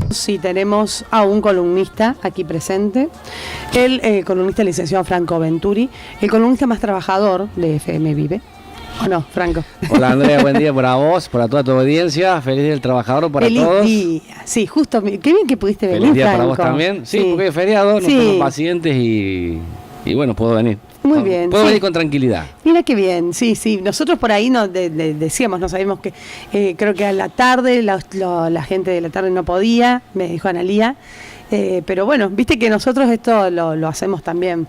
Sí, tenemos a un columnista aquí presente, el columnista licenciado Franco Venturi, el columnista más trabajador de FM Vive. ¿O no, Franco? Hola Andrea, buen día para vos, para toda tu audiencia, feliz día del trabajador para feliz todos. Día. Sí, justo, qué bien que pudiste venir, Feliz día Franco. para vos también, sí, porque es feriado, no somos pacientes y bueno, puedo venir. Muy bien. Puedo venir con tranquilidad. Mira qué bien, sí. Nosotros por ahí decíamos, no sabemos que creo que a la tarde, la gente de la tarde no podía, me dijo Analía, pero bueno, viste que nosotros esto lo hacemos también,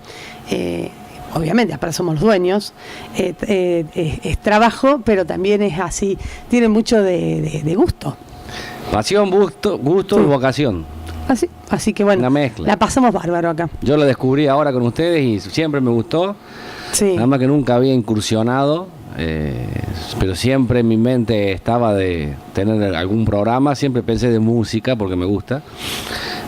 obviamente, para somos los dueños, es trabajo, pero también es así, tiene mucho de gusto. Pasión, gusto sí. Y vocación. Así que bueno, la pasamos bárbaro acá. Yo la descubrí ahora con ustedes y siempre me gustó. Sí. Nada más que nunca había incursionado, pero siempre en mi mente estaba de tener algún programa. Siempre pensé de música porque me gusta.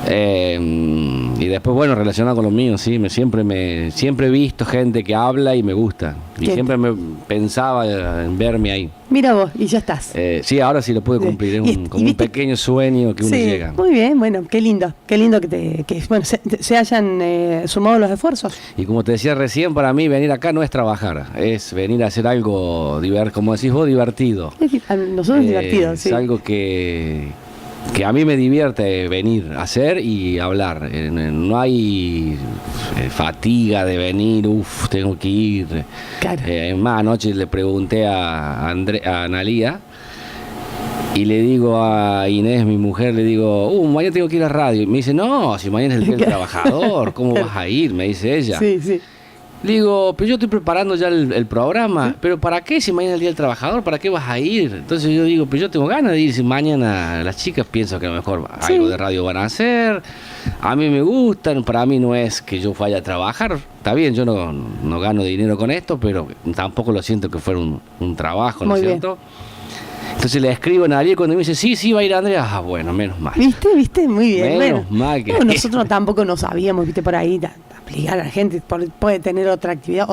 Y después, bueno, relacionado con lo mío, sí, siempre he visto gente que habla y me gusta. Y siempre me pensaba en verme ahí. Mira vos, y ya estás. Sí, ahora sí lo pude cumplir. Es como un pequeño sueño que uno llega. Muy bien, bueno, qué lindo que bueno, se hayan sumado los esfuerzos. Y como te decía recién, para mí venir acá no es trabajar, es venir a hacer algo, como decís vos, divertido. Nosotros divertidos, sí. Es algo que a mí me divierte venir a hacer y hablar. No hay fatiga de venir, tengo que ir. Claro. Más anoche le pregunté a Analía y le digo a Inés, mi mujer, le digo, mañana tengo que ir a radio. Y me dice, no, si mañana es el día del trabajador, ¿cómo vas a ir? Me dice ella. Sí. Le digo, pero yo estoy preparando ya el programa. ¿Sí? ¿Pero para qué si mañana es el Día del Trabajador? ¿Para qué vas a ir? Entonces yo digo, pero yo tengo ganas de ir. Si mañana las chicas pienso que a lo mejor algo de radio van a hacer. A mí me gustan. Para mí no es que yo vaya a trabajar. Está bien, yo no gano dinero con esto, pero tampoco lo siento que fuera un trabajo, ¿no es cierto? Entonces le escribo a nadie cuando me dice, sí, va a ir Andrea. Bueno, menos mal. ¿Viste? Muy bien. Menos mal que... nosotros tampoco no sabíamos, viste, por ahí... Explicar a la gente, puede tener otra actividad,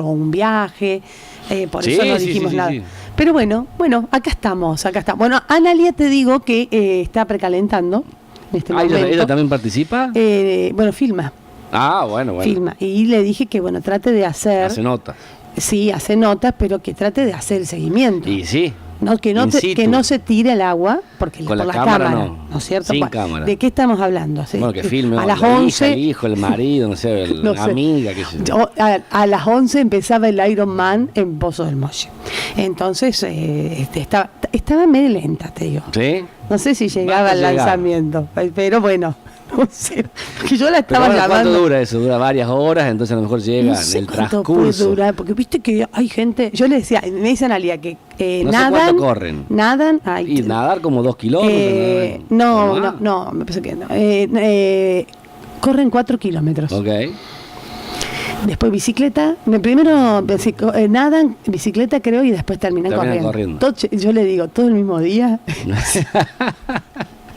un viaje, por eso no dijimos nada. Sí. Pero bueno, acá estamos. Bueno, Analía, te digo que está precalentando en este momento. ¿Ella también participa? Filma. Bueno. Filma. Y le dije que, trate de hacer... Hace notas. Sí, hace notas, pero que trate de hacer el seguimiento. Y sí. Que no se tire el agua, porque con por la cámara ¿no es cierto? Sin cámara. ¿De qué estamos hablando? ¿Sí? Bueno, que filme a las 11, hija, el hijo, el marido, la amiga. Qué sé yo. A las 11 empezaba el Iron Man en Pozo del Molle. Entonces, estaba medio lenta, te digo. ¿Sí? No sé si llegaba al lanzamiento, pero bueno. No sé, porque yo la estaba llamando. ¿Cuánto dura eso? Dura varias horas, entonces a lo mejor llega en el transcurso. Puede durar, porque viste que hay gente, yo le decía, me dice Analia que no nadan. Sé cuánto corren. Nadan. Y nadar como 2 kilómetros. No, me parece que no. Corren 4 kilómetros. Ok. Después bicicleta, primero nadan, bicicleta creo, y después terminan corriendo. Todo, yo le digo, todo el mismo día.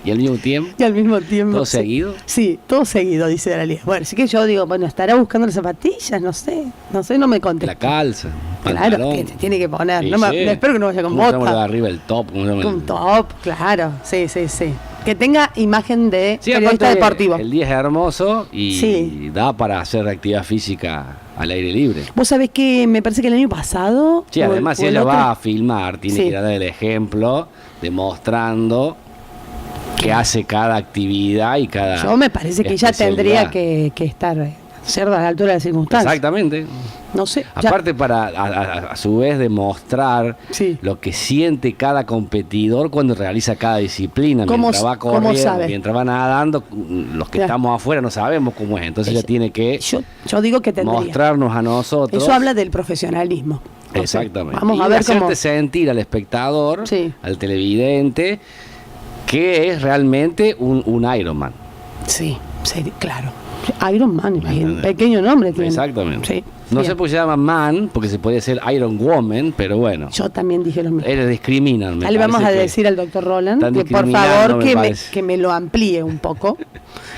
¿Y al mismo tiempo? ¿Todo seguido? Sí, todo seguido, dice Analia. Bueno, así que yo digo, estará buscando las zapatillas, no sé, no me contesta. La calza, claro, que te tiene que poner. Espero que no vaya con botas. De arriba el top. Un top, claro, sí. Que tenga imagen de periodista deportivo. El día es hermoso y da para hacer actividad física al aire libre. Vos sabés que me parece que el año pasado... Sí, además si ella va a filmar, tiene que dar el ejemplo demostrando... que hace cada actividad y cada... Yo me parece que ella tendría que estar cerda a la altura de las circunstancias. Exactamente. No sé. Aparte para a su vez demostrar lo que siente cada competidor cuando realiza cada disciplina, mientras va corriendo, mientras va nadando, los que estamos afuera no sabemos cómo es, entonces ella tiene que yo digo que tendría mostrarnos a nosotros. Eso habla del profesionalismo. Exactamente. Vamos a ver hacerte sentir al espectador, al televidente, que es realmente un Ironman. Sí, claro. Ironman, imagínate. Pequeño nombre tiene. Exactamente. Sí. No Bien. sé por qué se llama Man, porque se podía ser Iron Woman, pero bueno. Yo también dije lo mismo. Discriminan. Le vamos a decir al doctor Roland están que por discriminando, favor me parece. que me lo amplíe un poco.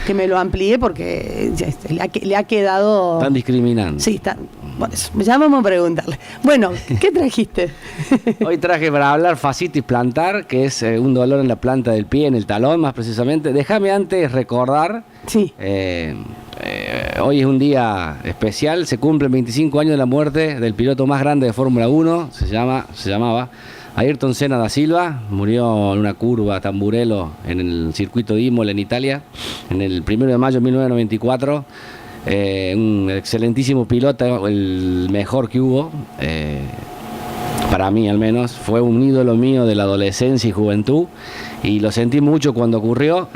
Que me lo amplíe porque le ha quedado... Están discriminando. Sí, está. Por eso, ya vamos a preguntarle. Bueno, ¿qué trajiste? Hoy traje para hablar fascitis plantar, que es un dolor en la planta del pie, en el talón más precisamente. Déjame antes recordar, Sí. hoy es un día especial, se cumplen 25 años de la muerte del piloto más grande de Fórmula 1, se llamaba Ayrton Senna da Silva, murió en una curva Tamburello en el circuito de Imola en Italia, en el 1 de mayo de 1994. Un excelentísimo piloto, el mejor que hubo, para mí al menos, fue un ídolo mío de la adolescencia y juventud, y lo sentí mucho cuando ocurrió,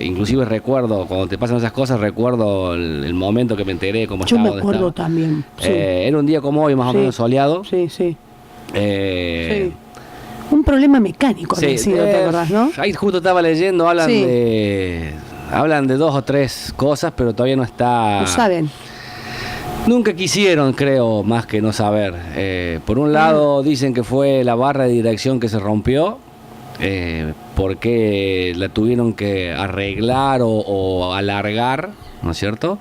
inclusive recuerdo, cuando te pasan esas cosas, recuerdo el momento que me enteré cómo Yo estaba. me acuerdo también. Sí. Era un día como hoy, más o Sí. menos soleado. Sí, sí. Eh, Sí. Un problema mecánico había sido, ¿te acordás, no? Ahí justo estaba leyendo, Sí. hablan de 2 o 3 cosas, pero todavía no está. No saben. Nunca quisieron, creo, más que no saber. Por un lado dicen que fue la barra de dirección que se rompió, porque la tuvieron que arreglar o alargar, ¿no es cierto?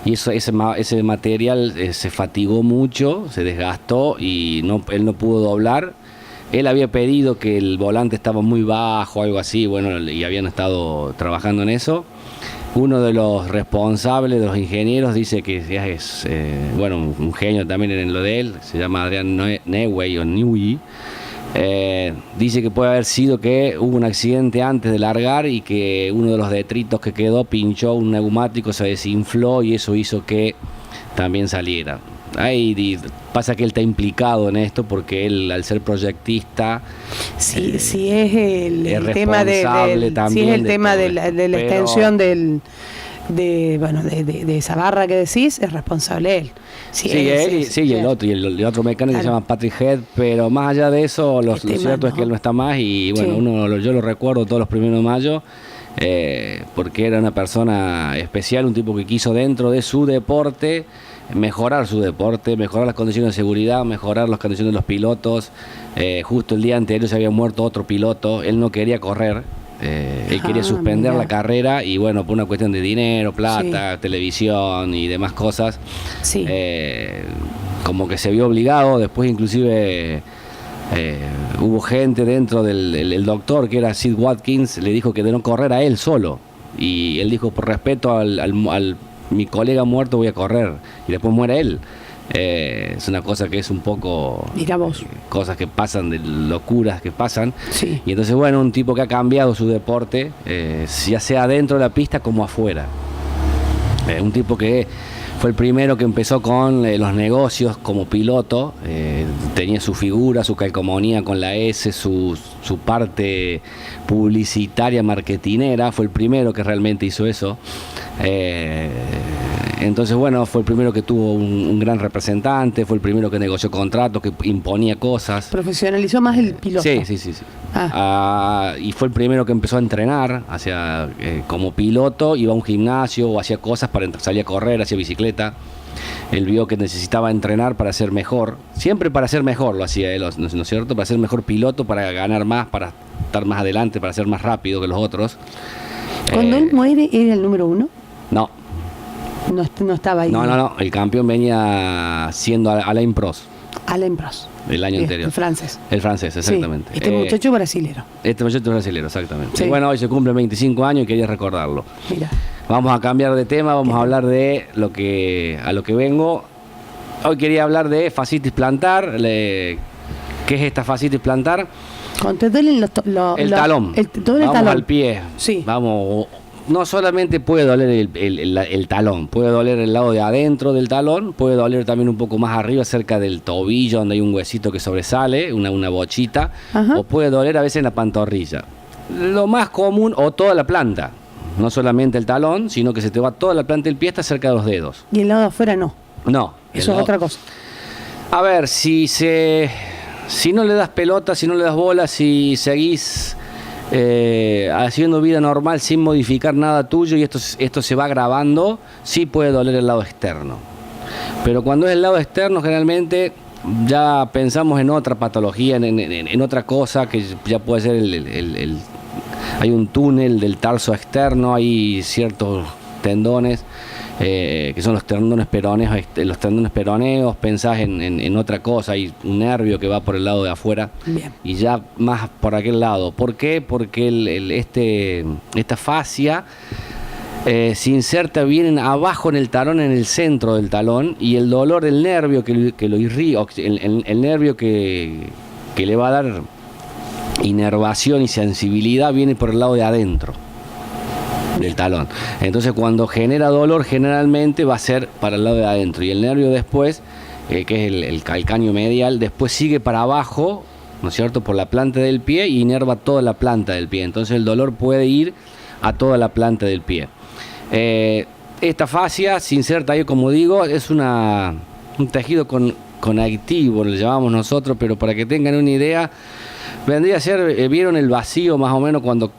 Y ese material se fatigó mucho, se desgastó y él no pudo doblar. Él había pedido que el volante estaba muy bajo, algo así, bueno, y habían estado trabajando en eso. Uno de los responsables, de los ingenieros, dice que es un genio también en lo de él, se llama Adrian Newey o Newey. Dice que puede haber sido que hubo un accidente antes de largar y que uno de los detritos que quedó pinchó un neumático, se desinfló y eso hizo que también saliera. Ahí pasa que él está implicado en esto porque él, al ser proyectista, Sí, sí es el tema responsable si también es el de tema todo de la esto. Pero- extensión de esa barra que decís, es responsable él. Sí, Sí, él y, sí, y el otro, y el otro mecánico que se Claro. llama Patrick Head, pero más allá de eso, lo Este cierto man, es que él no está más y bueno, Sí. yo lo recuerdo todos los 1 de mayo, porque era una persona especial, un tipo que quiso dentro de su deporte mejorar las condiciones de seguridad, mejorar las condiciones de los pilotos. Justo el día anterior se había muerto otro piloto, él no quería correr. Él quería suspender mira. la carrera y bueno, por una cuestión de dinero, plata, televisión y demás cosas, Sí. como que se vio obligado. Después inclusive hubo gente dentro el doctor, que era Sid Watkins, le dijo que de no correr a él solo, y él dijo, por respeto al mi colega muerto voy a correr, y después muere él. Es una cosa que es un poco... Mira vos. Cosas que pasan, de locuras que pasan. Sí. Y entonces, bueno, un tipo que ha cambiado su deporte, ya sea dentro de la pista como afuera. Un tipo que fue el primero que empezó con los negocios como piloto, tenía su figura, su calcomanía con la S, su parte publicitaria, marketinera, fue el primero que realmente hizo eso. Entonces, bueno, fue el primero que tuvo un gran representante, fue el primero que negoció contratos, que imponía cosas. Profesionalizó más el piloto. Sí. Y fue el primero que empezó a entrenar como piloto, iba a un gimnasio o hacía cosas para salir a correr, hacía bicicleta. Él vio que necesitaba entrenar para ser mejor, siempre para ser mejor lo hacía él, ¿no es cierto? Para ser mejor piloto, para ganar más, para estar más adelante, para ser más rápido que los otros. Cuando él muere, ¿era el número 1? No, No estaba ahí. no, el campeón venía siendo Alain Prost Alain Prost. el año anterior. El francés. El francés, exactamente. Sí, este muchacho brasilero. Este muchacho brasilero, exactamente. Sí. Y bueno, hoy se cumple 25 años y quería recordarlo. Mira. Vamos a cambiar de tema, vamos a hablar de a lo que vengo. Hoy quería hablar de fascitis plantar. ¿Qué es esta fascitis plantar? Cuando te duelen El talón. Te duele el vamos talón. al pie. Sí. Vamos. No solamente puede doler el talón, puede doler el lado de adentro del talón, puede doler también un poco más arriba, cerca del tobillo, donde hay un huesito que sobresale, una bochita, Ajá. o puede doler a veces en la pantorrilla. Lo más común, o toda la planta, no solamente el talón, sino que se te va toda la planta del pie hasta cerca de los dedos. Y el lado de afuera no. No. Eso es otra cosa. A ver, si no le das pelota, si no le das bola, si seguís haciendo vida normal sin modificar nada tuyo y esto se va grabando, sí puede doler el lado externo. Pero cuando es el lado externo, generalmente ya pensamos en otra patología, en otra cosa, que ya puede ser hay un túnel del tarso externo, hay ciertos tendones, que son los tendones peroneos, pensás en otra cosa, hay un nervio que va por el lado de afuera. Bien. Y ya más por aquel lado. ¿Por qué? Porque esta fascia se inserta bien abajo en el talón, en el centro del talón, y el dolor del nervio que lo irrita, el nervio que le va a dar inervación y sensibilidad, viene por el lado de adentro del talón. Entonces cuando genera dolor, generalmente va a ser para el lado de adentro, y el nervio después, que es el calcáneo medial, después sigue para abajo, ¿no es cierto?, por la planta del pie, y inerva toda la planta del pie. Entonces el dolor puede ir a toda la planta del pie. Esta fascia se inserta ahí, como digo, es un tejido conectivo, lo llamamos nosotros, pero para que tengan una idea, vendría a ser, ¿vieron el vacío más o menos cuando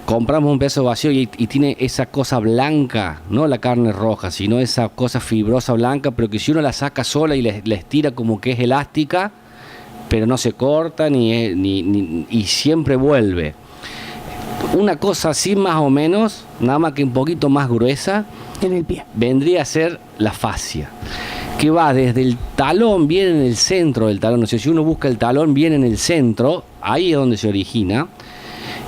compramos un pedazo vacío y tiene esa cosa blanca, no la carne roja, sino esa cosa fibrosa blanca, pero que si uno la saca sola y la estira, como que es elástica, pero no se corta y siempre vuelve? Una cosa así más o menos, nada más que un poquito más gruesa, en el pie, vendría a ser la fascia, que va desde el talón, bien en el centro del talón. O sea, si uno busca el talón bien en el centro, ahí es donde se origina,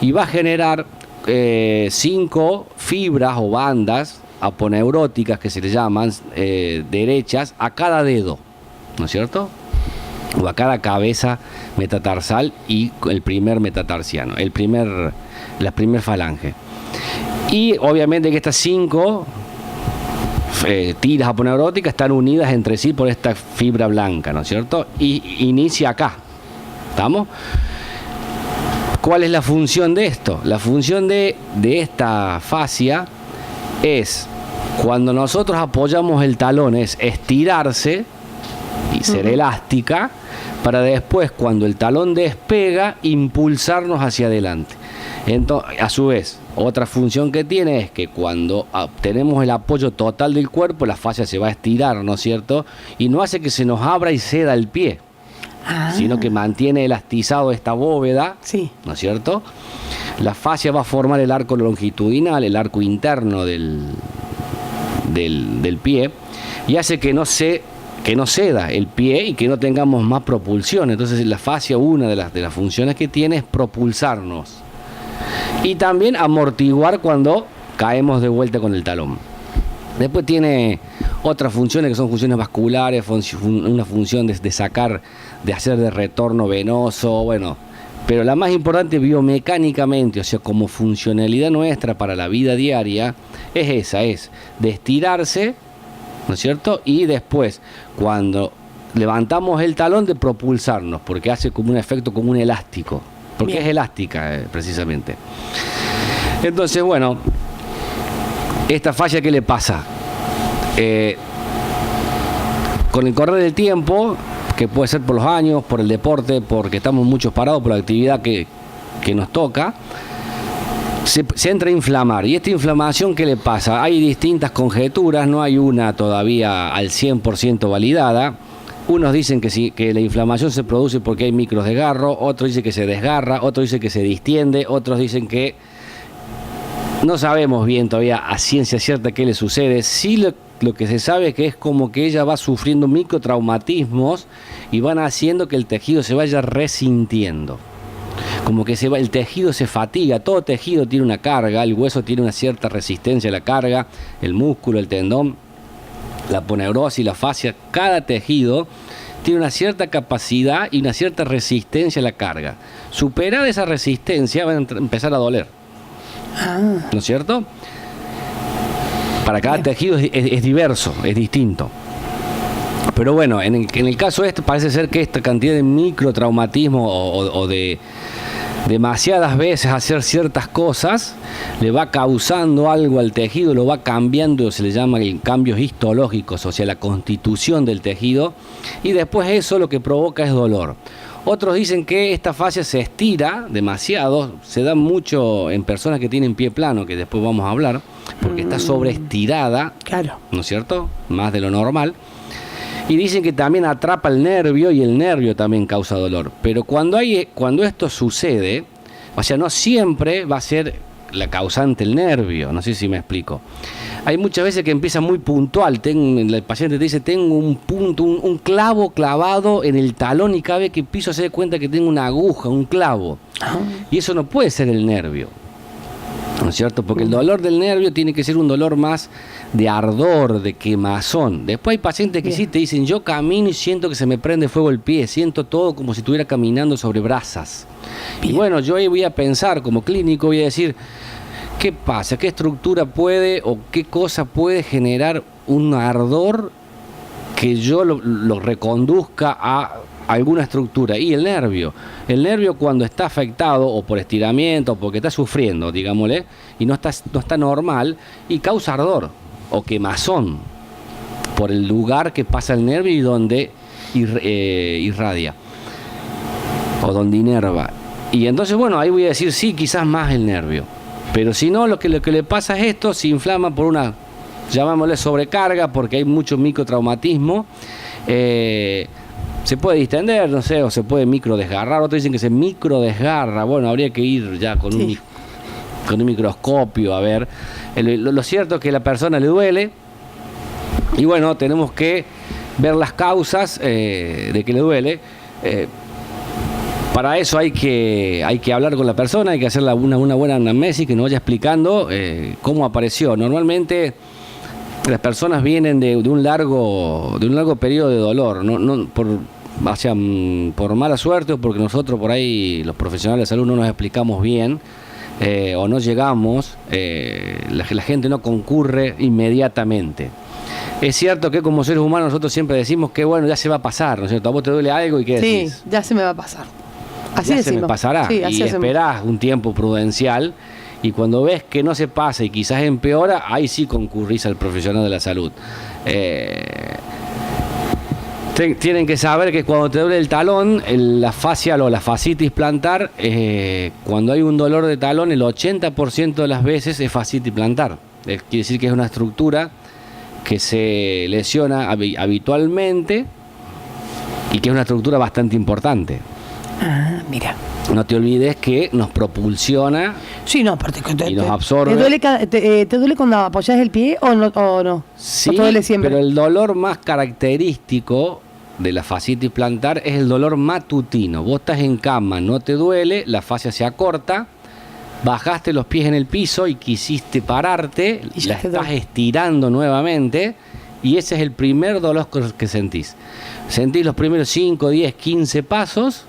y va a generar 5 fibras o bandas aponeuróticas, que se le llaman, derechas, a cada dedo, ¿no es cierto?, o a cada cabeza metatarsal y el primer metatarsiano, la primer falange. Y obviamente que estas 5 tiras aponeuróticas están unidas entre sí por esta fibra blanca, ¿no es cierto? Y inicia acá. ¿Estamos? ¿Cuál es la función de esto? La función de esta fascia es, cuando nosotros apoyamos el talón, es estirarse y ser elástica, para después, cuando el talón despega, impulsarnos hacia adelante. Entonces, a su vez, otra función que tiene es que cuando tenemos el apoyo total del cuerpo, la fascia se va a estirar, ¿no es cierto? Y no hace que se nos abra y ceda el pie, sino que mantiene elastizado esta bóveda, sí, ¿no es cierto? La fascia va a formar el arco longitudinal, el arco interno del pie, y hace que no ceda el pie y que no tengamos más propulsión. Entonces la fascia, una de las funciones que tiene es propulsarnos y también amortiguar cuando caemos de vuelta con el talón. Después tiene otras funciones que son funciones vasculares, una función de sacar, de hacer de retorno venoso, bueno, pero la más importante biomecánicamente, o sea, como funcionalidad nuestra para la vida diaria, es esa, es de estirarse, ¿no es cierto? Y después, cuando levantamos el talón, de propulsarnos, porque hace como un efecto como un elástico, porque bien, es elástica, precisamente. Entonces, bueno, esta fascia, ¿qué le pasa? Con el correr del tiempo, que puede ser por los años, por el deporte, porque estamos muchos parados, por la actividad que nos toca, se entra a inflamar. ¿Y esta inflamación qué le pasa? Hay distintas conjeturas, no hay una todavía al 100% validada. Unos dicen que la inflamación se produce porque hay micros desgarro, otros dicen que se desgarra, otros dicen que se distiende, otros dicen que no sabemos bien todavía a ciencia cierta qué le sucede. Sí, lo que se sabe es que es como que ella va sufriendo microtraumatismos y van haciendo que el tejido se vaya resintiendo. Como que el tejido se fatiga, todo tejido tiene una carga, el hueso tiene una cierta resistencia a la carga, el músculo, el tendón, la aponeurosis, la fascia, cada tejido tiene una cierta capacidad y una cierta resistencia a la carga. Superada esa resistencia va a empezar a doler, ¿no es cierto? Para cada tejido es diverso, es distinto. Pero bueno, en el caso este parece ser que esta cantidad de microtraumatismo o de demasiadas veces hacer ciertas cosas le va causando algo al tejido, lo va cambiando, se le llama cambios histológicos, o sea, la constitución del tejido, y después eso lo que provoca es dolor. Otros dicen que esta fascia se estira demasiado, se da mucho en personas que tienen pie plano, que después vamos a hablar, porque está sobreestirada, claro, ¿no es cierto?, más de lo normal. Y dicen que también atrapa el nervio y el nervio también causa dolor. Pero cuando esto sucede, o sea, no siempre va a ser la causante el nervio, no sé si me explico. Hay muchas veces que empieza muy puntual, el paciente te dice, tengo un punto, un clavo clavado en el talón y cada vez que piso se da cuenta que tengo una aguja, un clavo. Y eso no puede ser el nervio, ¿no es cierto? Porque el dolor del nervio tiene que ser un dolor más de ardor, de quemazón. Después hay pacientes que sí te dicen, yo camino y siento que se me prende fuego el pie, siento todo como si estuviera caminando sobre brasas. Bien. Y bueno, yo ahí voy a pensar como clínico, voy a decir, ¿qué pasa? ¿Qué estructura puede o qué cosa puede generar un ardor que yo lo reconduzca a alguna estructura? Y el nervio. El nervio cuando está afectado o por estiramiento o porque está sufriendo, digámosle, y no está normal y causa ardor o quemazón por el lugar que pasa el nervio y donde irradia o donde inerva. Y entonces, bueno, ahí voy a decir sí, quizás más el nervio. Pero si no, lo que le pasa es esto, se inflama por una, llamámosle sobrecarga, porque hay mucho microtraumatismo. Se puede distender, no sé, o se puede microdesgarrar. Otros dicen que se microdesgarra. Bueno, habría que ir ya con un microscopio a ver. Lo cierto es que a la persona le duele. Y bueno, tenemos que ver las causas de que le duele. Para eso hay que hablar con la persona, hay que hacer una buena anamnesis que nos vaya explicando cómo apareció. Normalmente las personas vienen de un largo periodo de dolor, por mala suerte o porque nosotros por ahí, los profesionales de salud, no nos explicamos bien o no llegamos, la gente no concurre inmediatamente. Es cierto que como seres humanos nosotros siempre decimos que bueno, ya se va a pasar, ¿no es cierto? A vos te duele algo y ¿qué decís? Sí, ya se me va a pasar. Así ya decimos. Se me pasará, sí, y esperás un tiempo prudencial y cuando ves que no se pasa y quizás empeora, ahí sí concurrís al profesional de la salud. Tienen que saber que cuando te duele el talón, la fascia o la fascitis plantar, cuando hay un dolor de talón, el 80% de las veces es fascitis plantar. Quiere decir que es una estructura que se lesiona habitualmente y que es una estructura bastante importante. Ah, mira. No te olvides que nos propulsiona. Sí, no, aparte y nos absorbe. ¿Te duele cuando apoyas el pie o no? Sí, ¿o te duele siempre? Pero el dolor más característico de la fascitis plantar es el dolor matutino. Vos estás en cama, no te duele, la fascia se acorta, bajaste los pies en el piso y quisiste pararte, y la estás estirando nuevamente y ese es el primer dolor que sentís. Sentís los primeros 5, 10, 15 pasos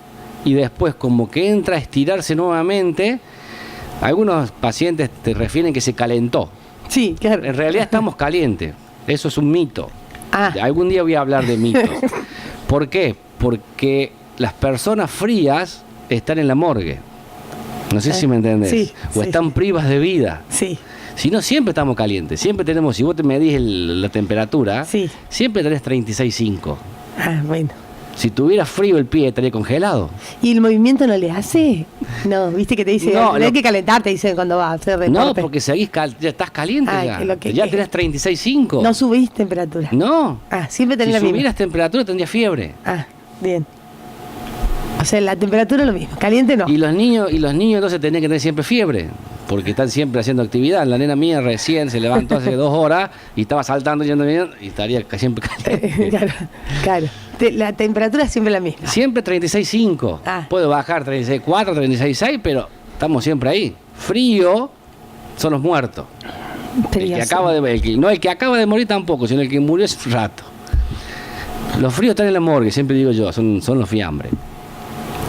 y después como que entra a estirarse nuevamente. Algunos pacientes te refieren que se calentó. Sí, claro. En realidad estamos calientes. Eso es un mito. Algún día voy a hablar de mitos. ¿Por qué? Porque las personas frías están en la morgue. No sé si me entendés. Sí, o están privas de vida. Sí. Si no, siempre estamos calientes. Siempre tenemos, si vos te medís la temperatura, siempre tenés 36,5. Bueno. Si tuviera frío el pie, estaría congelado. ¿Y el movimiento no le hace? No, viste que te dice, no hay que calentar, te dicen cuando va a hacer deporte. No, porque seguís, ya estás caliente ya tenés 36,5. No subís temperatura. No. Siempre tenés la misma. Si subieras temperatura tendrías fiebre. Bien. O sea, la temperatura es lo mismo, caliente no. Y los niños entonces tienen que tener siempre fiebre, porque están siempre haciendo actividad. La nena mía recién se levantó hace 2 horas y estaba saltando y estaría siempre caliente. Claro. La temperatura es siempre la misma. Siempre 36,5. Puede bajar 36,4, 36,6, pero estamos siempre ahí. Frío son los muertos. El que acaba de morir tampoco, sino el que murió hace un rato. Los fríos están en la morgue, siempre digo yo, son los fiambres.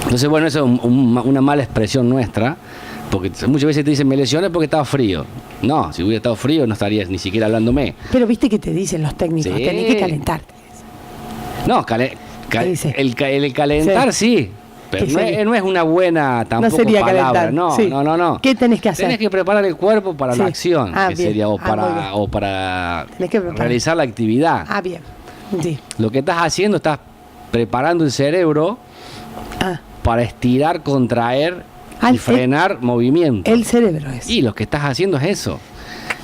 Entonces, bueno, eso es una mala expresión nuestra, porque muchas veces te dicen, me lesioné porque estaba frío. No, si hubiera estado frío no estarías ni siquiera hablándome. Pero viste que te dicen los técnicos, tenés que calentarte. No, el calentar sí, pero no es una buena tampoco palabra. No. ¿Qué tenés que hacer? Tenés que preparar el cuerpo para la acción, que sería, o para realizar la actividad. Bien. Sí. Lo que estás haciendo, estás preparando el cerebro para estirar, contraer y frenar movimiento. El cerebro es. Y lo que estás haciendo es eso.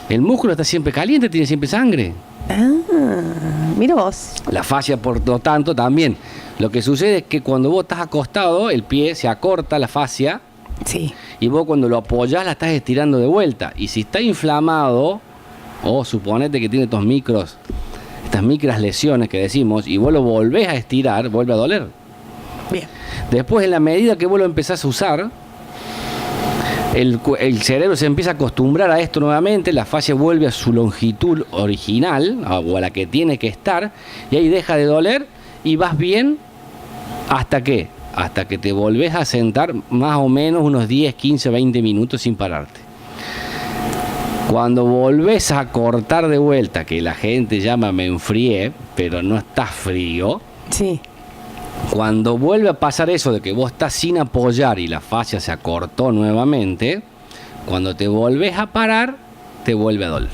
El músculo está siempre caliente, tiene siempre sangre. Mira vos. La fascia, por lo tanto, también. Lo que sucede es que cuando vos estás acostado, el pie se acorta la fascia. Sí. Y vos cuando lo apoyás la estás estirando de vuelta. Y si está inflamado, o suponete que tiene estas micras lesiones que decimos, y vos lo volvés a estirar, vuelve a doler. Bien. Después, en la medida que vos lo empezás a usar, el cerebro se empieza a acostumbrar a esto nuevamente, la fascia vuelve a su longitud original, o a la que tiene que estar, y ahí deja de doler, y vas bien hasta que te volvés a sentar más o menos unos 10, 15, 20 minutos sin pararte. Cuando volvés a cortar de vuelta, que la gente llama me enfrié, pero no está frío. Sí. Cuando vuelve a pasar eso de que vos estás sin apoyar y la fascia se acortó nuevamente, cuando te volvés a parar, te vuelve a doler.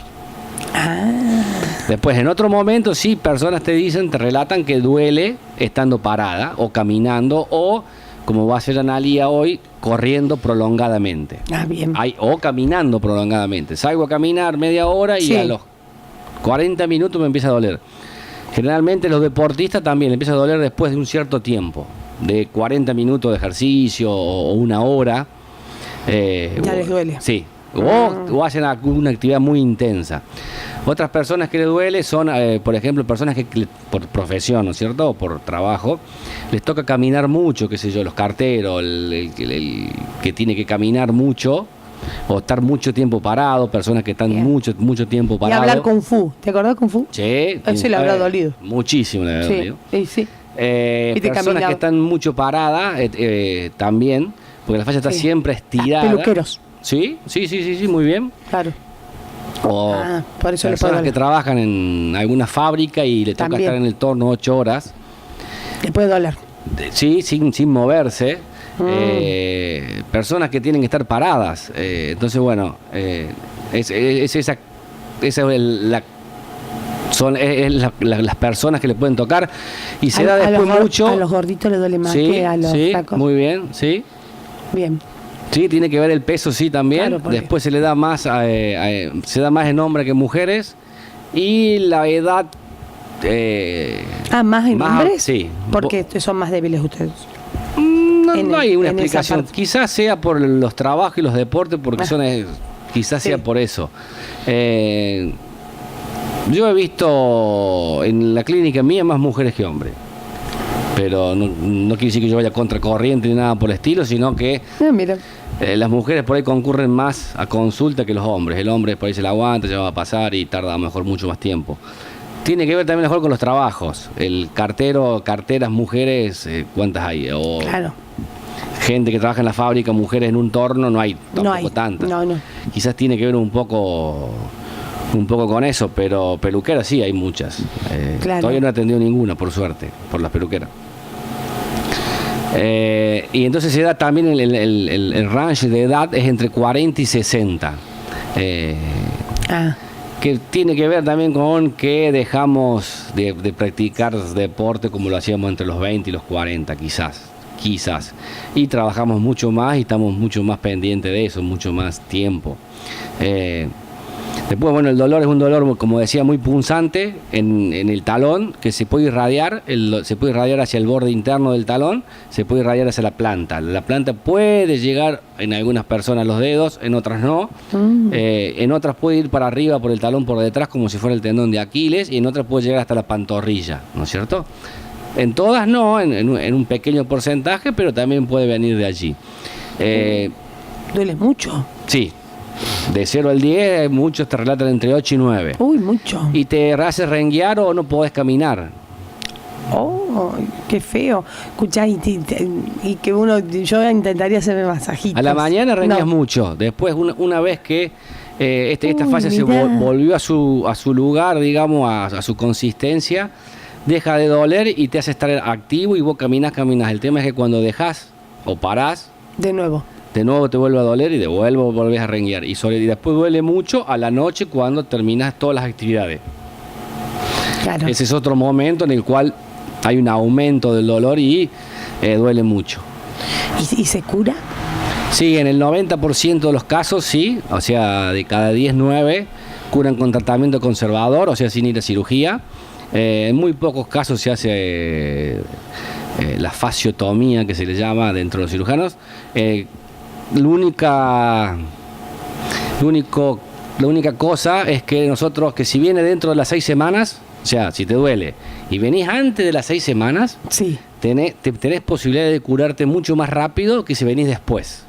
Después, en otro momento, sí, personas te relatan que duele estando parada o caminando o, como va a hacer Analía hoy, corriendo prolongadamente. Bien. O caminando prolongadamente. Salgo a caminar media hora y a los 40 minutos me empieza a doler. Generalmente los deportistas también les empieza a doler después de un cierto tiempo, de 40 minutos de ejercicio o una hora. Ya les duele. Sí, o hacen una actividad muy intensa. Otras personas que les duele son, por ejemplo, personas que por profesión, ¿no es cierto?, o por trabajo, les toca caminar mucho, qué sé yo, los carteros, el que tiene que caminar mucho, o estar mucho tiempo parado, personas que están mucho tiempo parados. Y hablar Kung Fu, ¿te acordás Kung Fu? Sí. Eso le habrá dolido. Muchísimo le habrá dolido. Sí. Personas que están mucho paradas también, porque la fascia está siempre estirada. Peluqueros. Sí, muy bien. Claro. O por eso personas que trabajan en alguna fábrica y le toca estar en el torno 8 horas. Le puede doler. Sí, sin moverse. Personas que tienen que estar paradas. Entonces, bueno, son las personas que le pueden tocar y se da después mucho. A los gorditos le duele más que a los flacos. Muy bien, sí. Bien. Sí, tiene que ver el peso, sí, también. Claro, después se le da más, se da más en hombres que en mujeres. Y la edad... ¿más en hombres? Sí. Porque son más débiles ustedes. No hay una explicación. Quizás sea por los trabajos y los deportes, porque quizás sea por eso. Yo he visto en la clínica mía más mujeres que hombres. Pero no quiere decir que yo vaya contra corriente ni nada por el estilo, sino que las mujeres por ahí concurren más a consulta que los hombres. El hombre por ahí se la aguanta, ya va a pasar y tarda a lo mejor mucho más tiempo. Tiene que ver también mejor con los trabajos. El cartero, carteras, mujeres, ¿cuántas hay? Claro. Gente que trabaja en la fábrica, mujeres en un torno, no hay tampoco tantas. No. Quizás tiene que ver un poco con eso, pero peluqueras sí hay muchas. Todavía no he atendido ninguna, por suerte, por las peluqueras. Y entonces se da también el range de edad es entre 40 y 60. Que tiene que ver también con que dejamos de practicar deporte como lo hacíamos entre los 20 y los 40, quizás. Y trabajamos mucho más y estamos mucho más pendientes de eso, mucho más tiempo. Después, bueno, el dolor es un dolor, como decía, muy punzante en el talón, que se puede irradiar, se puede irradiar hacia el borde interno del talón, se puede irradiar hacia la planta. La planta puede llegar en algunas personas a los dedos, en otras no. En otras puede ir para arriba por el talón, por detrás, como si fuera el tendón de Aquiles, y en otras puede llegar hasta la pantorrilla, ¿no es cierto? En todas no, en un pequeño porcentaje, pero también puede venir de allí. ¿Duele mucho? Sí. De 0 al 10, muchos te relatan entre 8 y 9. Uy, mucho. Y te hace renguear o no podés caminar. Oh, qué feo. Escuchá, y que yo intentaría hacerme masajitos. A la mañana rengueas mucho. Después, una vez que esta fascia se volvió a su lugar, digamos, a su consistencia, deja de doler y te hace estar activo y vos caminás. El tema es que cuando dejás o parás, de nuevo te vuelve a doler y volvés a renguear. Y después duele mucho a la noche cuando terminas todas las actividades. Claro. Ese es otro momento en el cual hay un aumento del dolor y duele mucho. ¿Y se cura? Sí, en el 90% de los casos sí, o sea, de cada 10, 9 curan con tratamiento conservador, o sea, sin ir a cirugía. En muy pocos casos se hace la fasciotomía, que se le llama dentro de los cirujanos. La única cosa es que nosotros, que si viene dentro de las 6 semanas, o sea, si te duele y venís antes de las 6 semanas, sí, tenés posibilidad de curarte mucho más rápido que si venís después.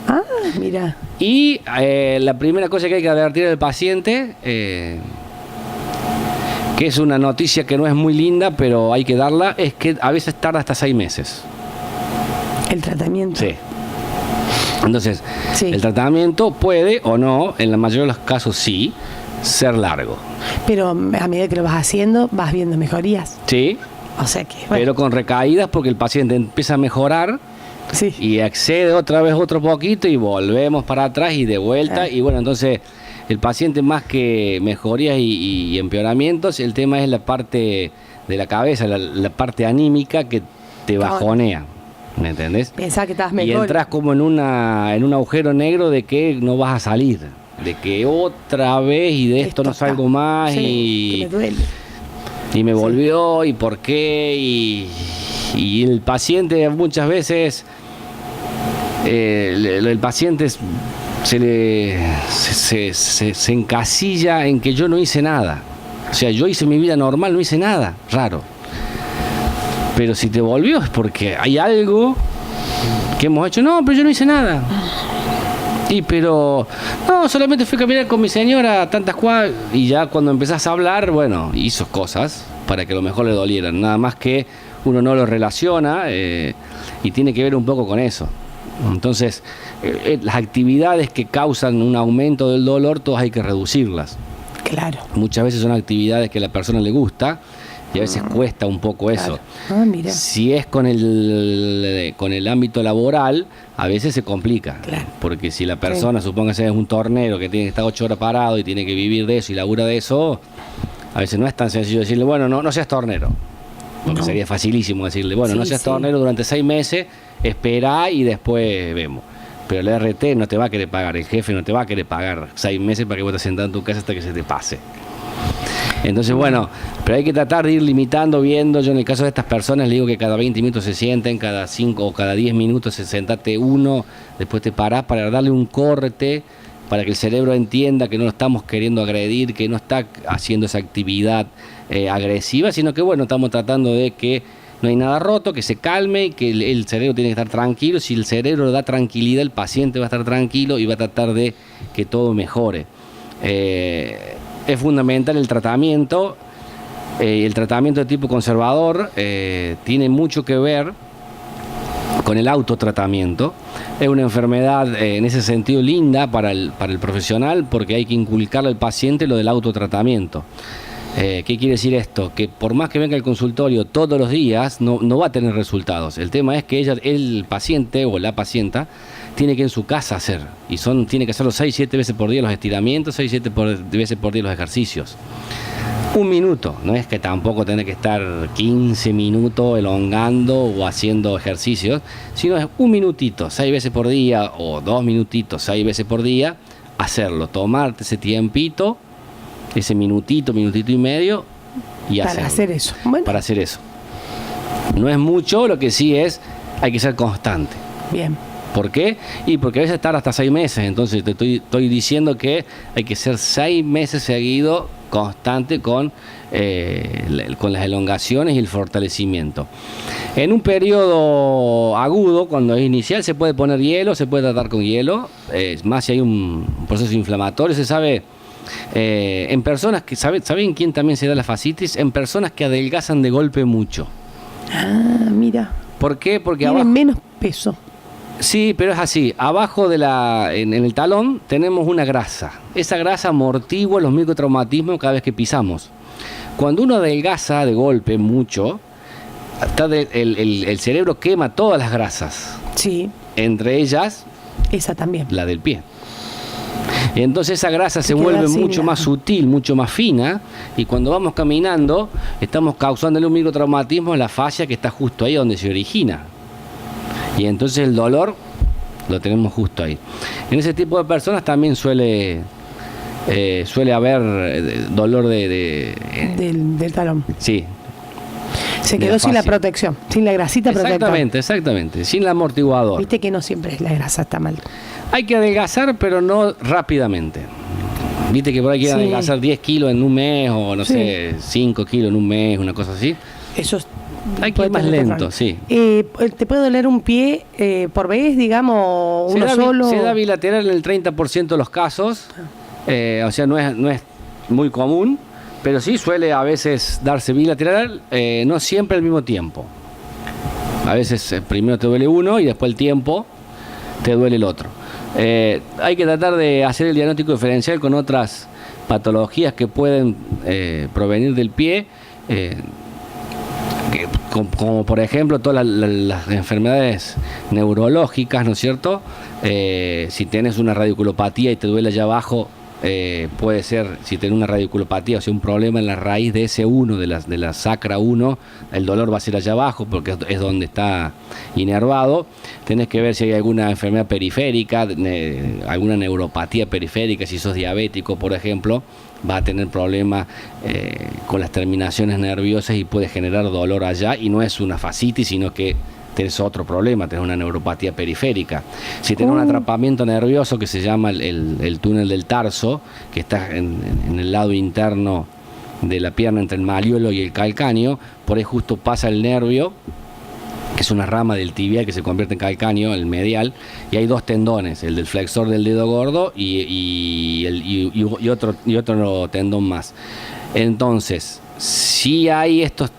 Ah, mira. Y la primera cosa que hay que advertir al paciente, que es una noticia que no es muy linda, pero hay que darla, es que a veces tarda hasta 6 meses. ¿El tratamiento? Sí. Entonces, sí, el tratamiento puede o no, en la mayoría de los casos sí, ser largo. Pero a medida que lo vas haciendo, vas viendo mejorías. Sí. O sea que, bueno. Pero con recaídas, porque el paciente empieza a mejorar, sí, y accede otra vez otro poquito y volvemos para atrás y de vuelta. Y bueno, entonces el paciente, más que mejorías y empeoramientos, el tema es la parte de la cabeza, la parte anímica que te bajonea. ¿Me entendés? Pensás que estás mejor. Y entras como en un agujero negro de que no vas a salir, de que otra vez y de esto no salgo más, sí, y que me duele. Y me volvió, y por qué, y el paciente muchas veces, el paciente se encasilla en que yo no hice nada. O sea, yo hice mi vida normal, no hice nada raro. Pero si te volvió es porque hay algo que hemos hecho. No, pero yo no hice nada. Pero no, solamente fui a caminar con mi señora tantas cuadras, y ya cuando empezás a hablar, bueno, hizo cosas para que a lo mejor le dolieran, nada más que uno no lo relaciona, y tiene que ver un poco con eso. Entonces, las actividades que causan un aumento del dolor, todas hay que reducirlas. Claro. Muchas veces son actividades que a la persona le gusta, y a veces cuesta un poco eso. Ah, mira. Si es con el ámbito laboral, a veces se complica. Claro. Porque si la persona, supóngase, es un tornero que tiene que estar 8 horas parado y tiene que vivir de eso y labura de eso, a veces no es tan sencillo decirle, bueno, no seas tornero. Porque sería facilísimo decirle, bueno, no seas tornero durante 6 meses, espera y después vemos. Pero el RT no te va a querer pagar, el jefe no te va a querer pagar 6 meses para que vos te sentás en tu casa hasta que se te pase. Entonces, bueno, pero hay que tratar de ir limitando, viendo. Yo en el caso de estas personas le digo que cada 20 minutos se sienten, cada 5 o cada 10 minutos se sentate uno, después te parás para darle un corte, para que el cerebro entienda que no lo estamos queriendo agredir, que no está haciendo esa actividad agresiva, sino que, bueno, estamos tratando de que no hay nada roto, que se calme, y que el cerebro tiene que estar tranquilo. Si el cerebro le da tranquilidad, el paciente va a estar tranquilo y va a tratar de que todo mejore. Es fundamental el tratamiento. El tratamiento de tipo conservador tiene mucho que ver con el autotratamiento. Es una enfermedad en ese sentido linda para el profesional, porque hay que inculcarle al paciente lo del autotratamiento. ¿Qué quiere decir esto? Que por más que venga al consultorio todos los días, no va a tener resultados. El tema es que el paciente o la pacienta tiene que en su casa hacer, y tiene que hacerlo 6-7 veces por día los estiramientos, 6-7 veces por día los ejercicios. 1 minuto, no es que tampoco tenés que estar 15 minutos elongando o haciendo ejercicios, sino es 1 minutito, 6 veces por día, o 2 minutitos, 6 veces por día, hacerlo, tomarte ese tiempito, ese minutito y medio, y hacerlo. Para hacer eso. Bueno. Para hacer eso. No es mucho, lo que sí hay que ser constante. Bien. ¿Por qué? Y porque a veces estar hasta 6 meses, entonces te estoy diciendo que hay que ser 6 meses seguidos, constante con las elongaciones y el fortalecimiento. En un periodo agudo, cuando es inicial, se puede poner hielo, se puede tratar con hielo, más si hay un proceso inflamatorio. Se sabe, en personas que, ¿saben quién también se da la fascitis? En personas que adelgazan de golpe mucho. Ah, mira. ¿Por qué? Porque tienen abajo... menos peso. Sí, pero es así. Abajo en el talón tenemos una grasa. Esa grasa amortigua los microtraumatismos cada vez que pisamos. Cuando uno adelgaza de golpe mucho, el cerebro quema todas las grasas. Sí. Entre ellas, esa también. La del pie. Y entonces esa grasa se vuelve mucho más sutil, mucho más fina, y cuando vamos caminando estamos causándole un microtraumatismo a la fascia que está justo ahí donde se origina. Y entonces el dolor Lo tenemos justo ahí. En ese tipo de personas también suele haber dolor del talón. Sí. Se quedó sin la protección, sin la grasita protectora. Exactamente, sin el amortiguador. Viste que no siempre la grasa está mal. Hay que adelgazar, pero no rápidamente. Viste que por ahí hay que adelgazar 10 kilos en un mes, o no sé, 5 kilos en un mes, una cosa así. Eso hay que ir más lento, sí. ¿Te puede doler un pie por vez, digamos, uno solo? Se da bilateral en el 30% de los casos. O sea, no es muy común, pero sí suele a veces darse bilateral, no siempre al mismo tiempo. A veces primero te duele uno y después el tiempo te duele el otro. Hay que tratar de hacer el diagnóstico diferencial con otras patologías que pueden provenir del pie, como por ejemplo todas las enfermedades neurológicas, ¿no es cierto? Si tienes una radiculopatía y te duele allá abajo, puede ser, si tienes una radiculopatía, o sea, un problema en la raíz de S1, de la sacra 1, el dolor va a ser allá abajo porque es donde está inervado. Tenés que ver si hay alguna enfermedad periférica, alguna neuropatía periférica. Si sos diabético, por ejemplo, va a tener problemas con las terminaciones nerviosas y puede generar dolor allá, y no es una fascitis, sino que tenés otro problema, tenés una neuropatía periférica. Si tenés un atrapamiento nervioso que se llama el túnel del tarso, que está en el lado interno de la pierna entre el malleolo y el calcáneo, por ahí justo pasa el nervio, que es una rama del tibial que se convierte en calcáneo, el medial, y hay dos tendones, el del flexor del dedo gordo y otro tendón más. Entonces, si hay estos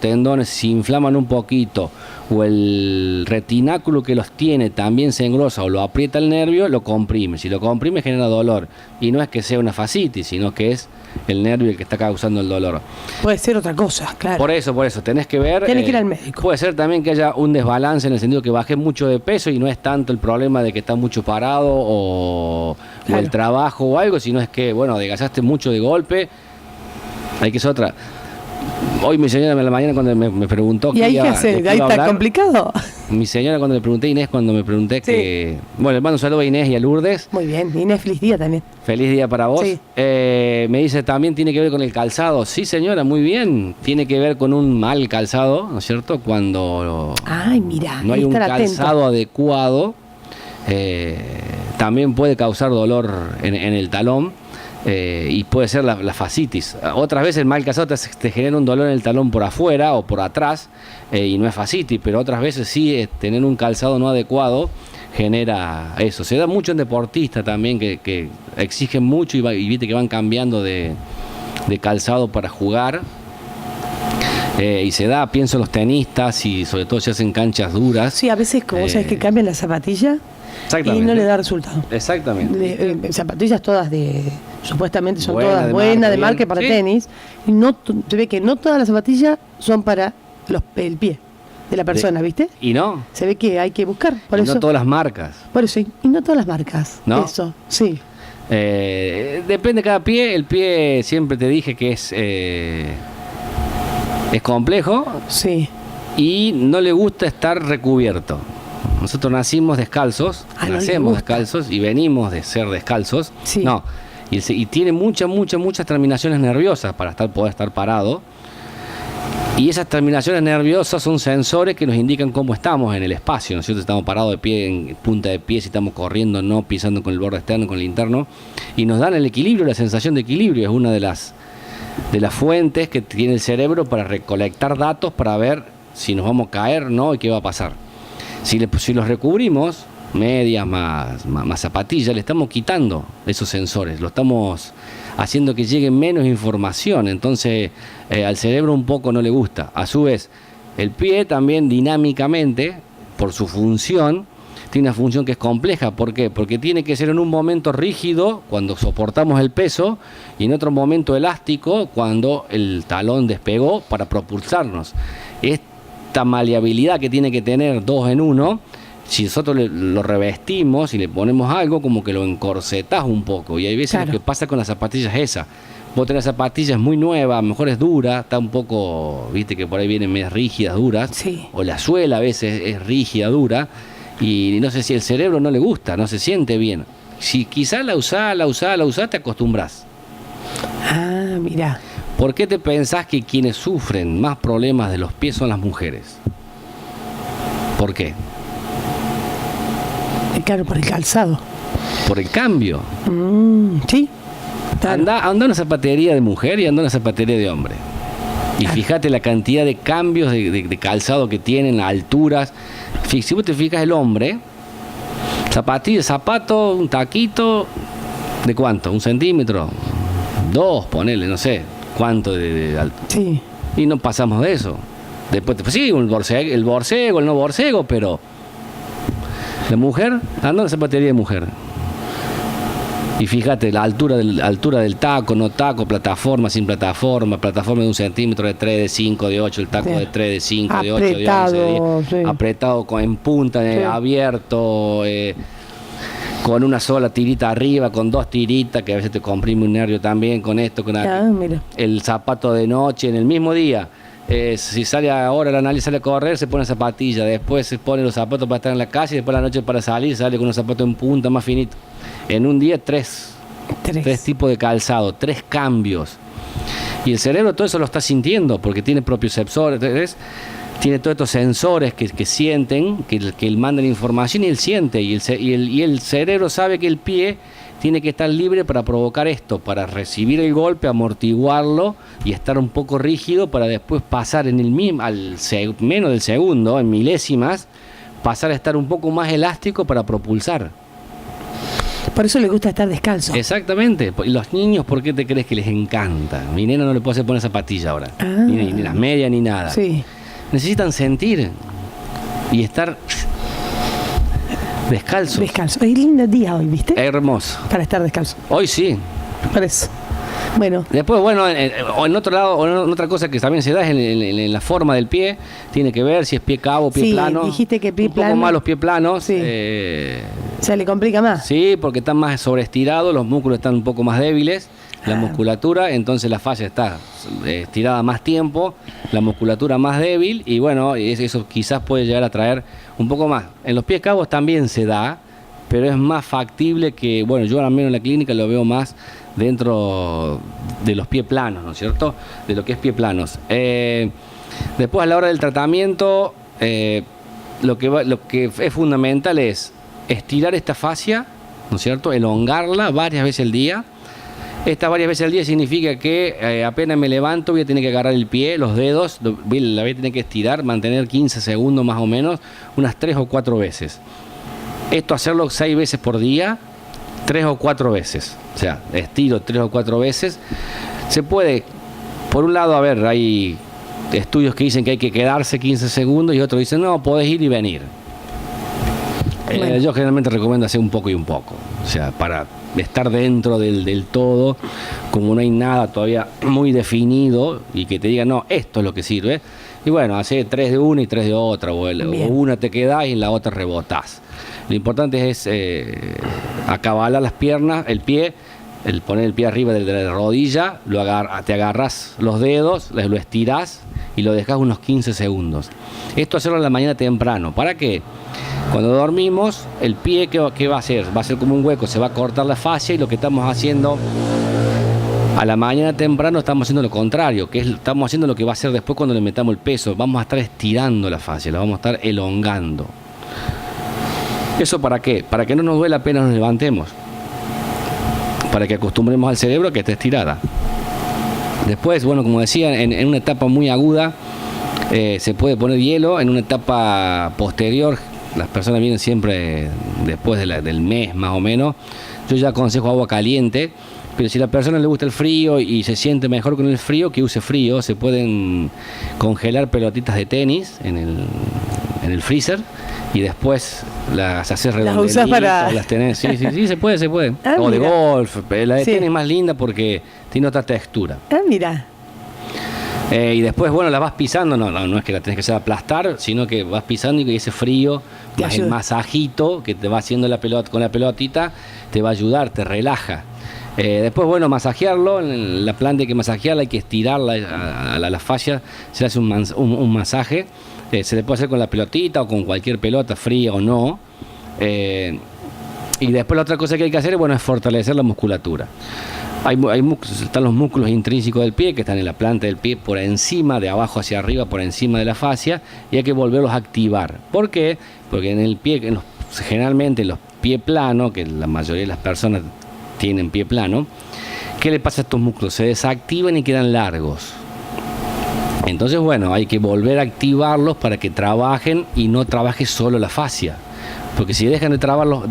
tendones se inflaman un poquito, o el retináculo que los tiene también se engrosa o lo aprieta el nervio, lo comprime. Si lo comprime genera dolor, y no es que sea una fascitis, sino que es el nervio el que está causando el dolor. Puede ser otra cosa, claro. Por eso, tenés que ver. Tienes que ir al médico. Puede ser también que haya un desbalance en el sentido que bajé mucho de peso y no es tanto el problema de que estás mucho parado o el trabajo o algo, sino es que, adelgazaste mucho de golpe. Hay que ser otra. Hoy mi señora en la mañana cuando me preguntó ¿y ahí qué hace? ¿Ahí está complicado? Mi señora cuando le pregunté, Inés, cuando me pregunté que... Bueno, le mando un saludo a Inés y a Lourdes. Muy bien, Inés, feliz día también. Feliz día para vos. Sí. Me dice, también tiene que ver con el calzado. Sí, señora, muy bien. Tiene que ver con un mal calzado, ¿no es cierto? Cuando no hay un calzado adecuado, también puede causar dolor en el talón. Y puede ser la fascitis. Otras veces el mal calzado te genera un dolor en el talón por afuera o por atrás, y no es fascitis, pero otras veces sí, tener un calzado no adecuado genera eso. Se da mucho en deportistas también que exigen mucho y viste que van cambiando de calzado para jugar. Y se da, pienso, en los tenistas, y sobre todo si hacen canchas duras. Sí, a veces, como sabes, que cambian la zapatilla y no le da resultado. Exactamente. Zapatillas todas supuestamente son buena, todas buenas, de marca para tenis, y se ve que no todas las zapatillas son para el pie de la persona, ¿viste? Y no. Se ve que hay que buscar, por eso. No todas las marcas. Por eso, y no todas las marcas. ¿No? Eso, sí. Depende de cada pie. El pie siempre te dije que es complejo. Sí. Y no le gusta estar recubierto. Nosotros nacimos descalzos, nacemos descalzos y venimos de ser descalzos. Sí. No. Y tiene muchas terminaciones nerviosas para poder estar parado. Y esas terminaciones nerviosas son sensores que nos indican cómo estamos en el espacio, ¿no es cierto? Estamos parados de pie, en punta de pie, si estamos corriendo, no pisando con el borde externo, con el interno. Y nos dan el equilibrio, la sensación de equilibrio. Es una de las fuentes que tiene el cerebro para recolectar datos para ver si nos vamos a caer, no, y qué va a pasar. Si los recubrimos, medias más zapatillas, le estamos quitando esos sensores, lo estamos haciendo que llegue menos información. Entonces al cerebro un poco no le gusta. A su vez, el pie también dinámicamente, por su función, tiene una función que es compleja. ¿Por qué? Porque tiene que ser en un momento rígido, cuando soportamos el peso, y en otro momento elástico, cuando el talón despegó, para propulsarnos. Esta maleabilidad que tiene que tener 2 en 1, si nosotros lo revestimos y le ponemos algo, como que lo encorsetás un poco. Y hay veces lo que pasa con las zapatillas es esa. Vos tenés zapatillas muy nuevas, a lo mejor es dura, está un poco, viste que por ahí vienen medias rígidas, duras. Sí. O la suela a veces es rígida, dura. y no sé si el cerebro no le gusta, no se siente bien. Si quizás la usás, te acostumbras. Ah, mirá. ¿Por qué te pensás que quienes sufren más problemas de los pies son las mujeres? ¿Por qué? Claro, por el calzado. Por el cambio. Sí. Claro. Anda una zapatería de mujer y anda una zapatería de hombre. Y fíjate la cantidad de cambios de calzado que tienen, las alturas. Si vos te fijas, el hombre, zapatilla, zapato, un taquito, ¿de cuánto? ¿1 centímetro? 2, ponele, no sé cuánto de alto. Sí. Y no pasamos de eso. Después, pues sí, el borcego, el no borcego, pero la mujer, anda en la zapatería de mujer. Y fíjate, la altura del taco, no taco, plataforma, sin plataforma, plataforma de 1 centímetro, de 3, de 5, de 8, el taco de 3, de 5, de 8, de 11, de 10, sí. Apretado en punta, sí. Abierto, con una sola tirita arriba, con 2 tiritas, que a veces te comprime un nervio también con esto, con el zapato de noche, en el mismo día. Si sale ahora la nariz, sale a correr, se pone zapatilla, después se pone los zapatos para estar en la casa y después la noche para salir sale con un zapato en punta más finito. En un día 3 tipos de calzado, 3 cambios. Y el cerebro todo eso lo está sintiendo porque tiene propioceptores, tiene todos estos sensores que sienten, que mandan información y él siente. Y el cerebro sabe que el pie tiene que estar libre para provocar esto, para recibir el golpe, amortiguarlo y estar un poco rígido para después pasar en el mismo, menos del segundo, en milésimas, pasar a estar un poco más elástico para propulsar. Por eso le gusta estar descalzo. Exactamente. Y los niños, ¿por qué te crees que les encanta? Mi nena no le puede hacer poner zapatilla ahora. Ni las medias ni nada. Sí. Necesitan sentir y estar descalzos. Descalzo. Es lindo día hoy, ¿viste? Hermoso. Para estar descalzo. Hoy sí. Por eso. Bueno. Después, bueno, en otro lado, en otra cosa que también se da es en la forma del pie. Tiene que ver si es pie cabo, pie plano. Dijiste que pie plano. Un poco más los pies planos. Sí. Se le complica más. Sí, porque están más sobreestirados, los músculos están un poco más débiles, la musculatura, entonces la fascia está estirada más tiempo, la musculatura más débil y bueno, eso quizás puede llegar a traer un poco más. En los pies cabos también se da, pero es más factible que, bueno, yo al menos en la clínica lo veo más dentro de los pies planos, ¿no es cierto? De lo que es pie planos. Después a la hora del tratamiento, lo que es fundamental es estirar esta fascia, ¿no es cierto? Elongarla varias veces al día. Estas varias veces al día significa que apenas me levanto voy a tener que agarrar el pie, los dedos, la voy a tener que estirar, mantener 15 segundos más o menos, unas 3 o 4 veces. Esto hacerlo 6 veces por día, 3 o 4 veces. O sea, estiro 3 o 4 veces. Se puede, por un lado, a ver, hay estudios que dicen que hay que quedarse 15 segundos y otros dicen, no, podés ir y venir. Bueno. Yo generalmente recomiendo hacer un poco y un poco. O sea, para estar dentro del todo, como no hay nada todavía muy definido y que te digan, no, esto es lo que sirve. Y bueno, hace 3 de una y 3 de otra, o una te quedás y en la otra rebotás. Lo importante es acabalar las piernas, el pie, el poner el pie arriba de la rodilla, te agarras los dedos, lo estirás y lo dejás unos 15 segundos. Esto hacerlo en la mañana temprano. ¿Para qué? Cuando dormimos, el pie, ¿qué va a hacer? Va a ser como un hueco, se va a cortar la fascia y lo que estamos haciendo a la mañana temprano estamos haciendo lo contrario, que estamos haciendo lo que va a hacer después cuando le metamos el peso. Vamos a estar estirando la fascia, la vamos a estar elongando. ¿Eso para qué? Para que no nos duela apenas nos levantemos. Para que acostumbremos al cerebro a que esté estirada. Después, bueno, como decía, en una etapa muy aguda se puede poner hielo. En una etapa posterior, las personas vienen siempre después del mes más o menos. Yo ya aconsejo agua caliente, pero si a la persona le gusta el frío y se siente mejor con el frío, que use frío. Se pueden congelar pelotitas de tenis en el freezer y después las haces redondelitas. Las usas para... Las tenés, sí, se puede. Ah, o de mira. golf. La de tenis es más linda porque tiene otra textura. Ah, mira. Y después, bueno, la vas pisando, no es que la tenés que hacer aplastar, sino que vas pisando y ese frío, más el masajito que te va haciendo la pelota con la pelotita, te va a ayudar, te relaja. Después, bueno, masajearlo, la planta hay que masajearla, hay que estirarla a la fascia, se hace un masaje, se le puede hacer con la pelotita o con cualquier pelota, fría o no. Y después la otra cosa que hay que hacer, bueno, es fortalecer la musculatura. Están los músculos intrínsecos del pie, que están en la planta del pie, por encima, de abajo hacia arriba, por encima de la fascia, y hay que volverlos a activar. ¿Por qué? Porque en el pie, generalmente los pie plano, que la mayoría de las personas tienen pie plano, ¿qué le pasa a estos músculos? Se desactivan y quedan largos. Entonces, bueno, hay que volver a activarlos para que trabajen y no trabaje solo la fascia. Porque si dejan de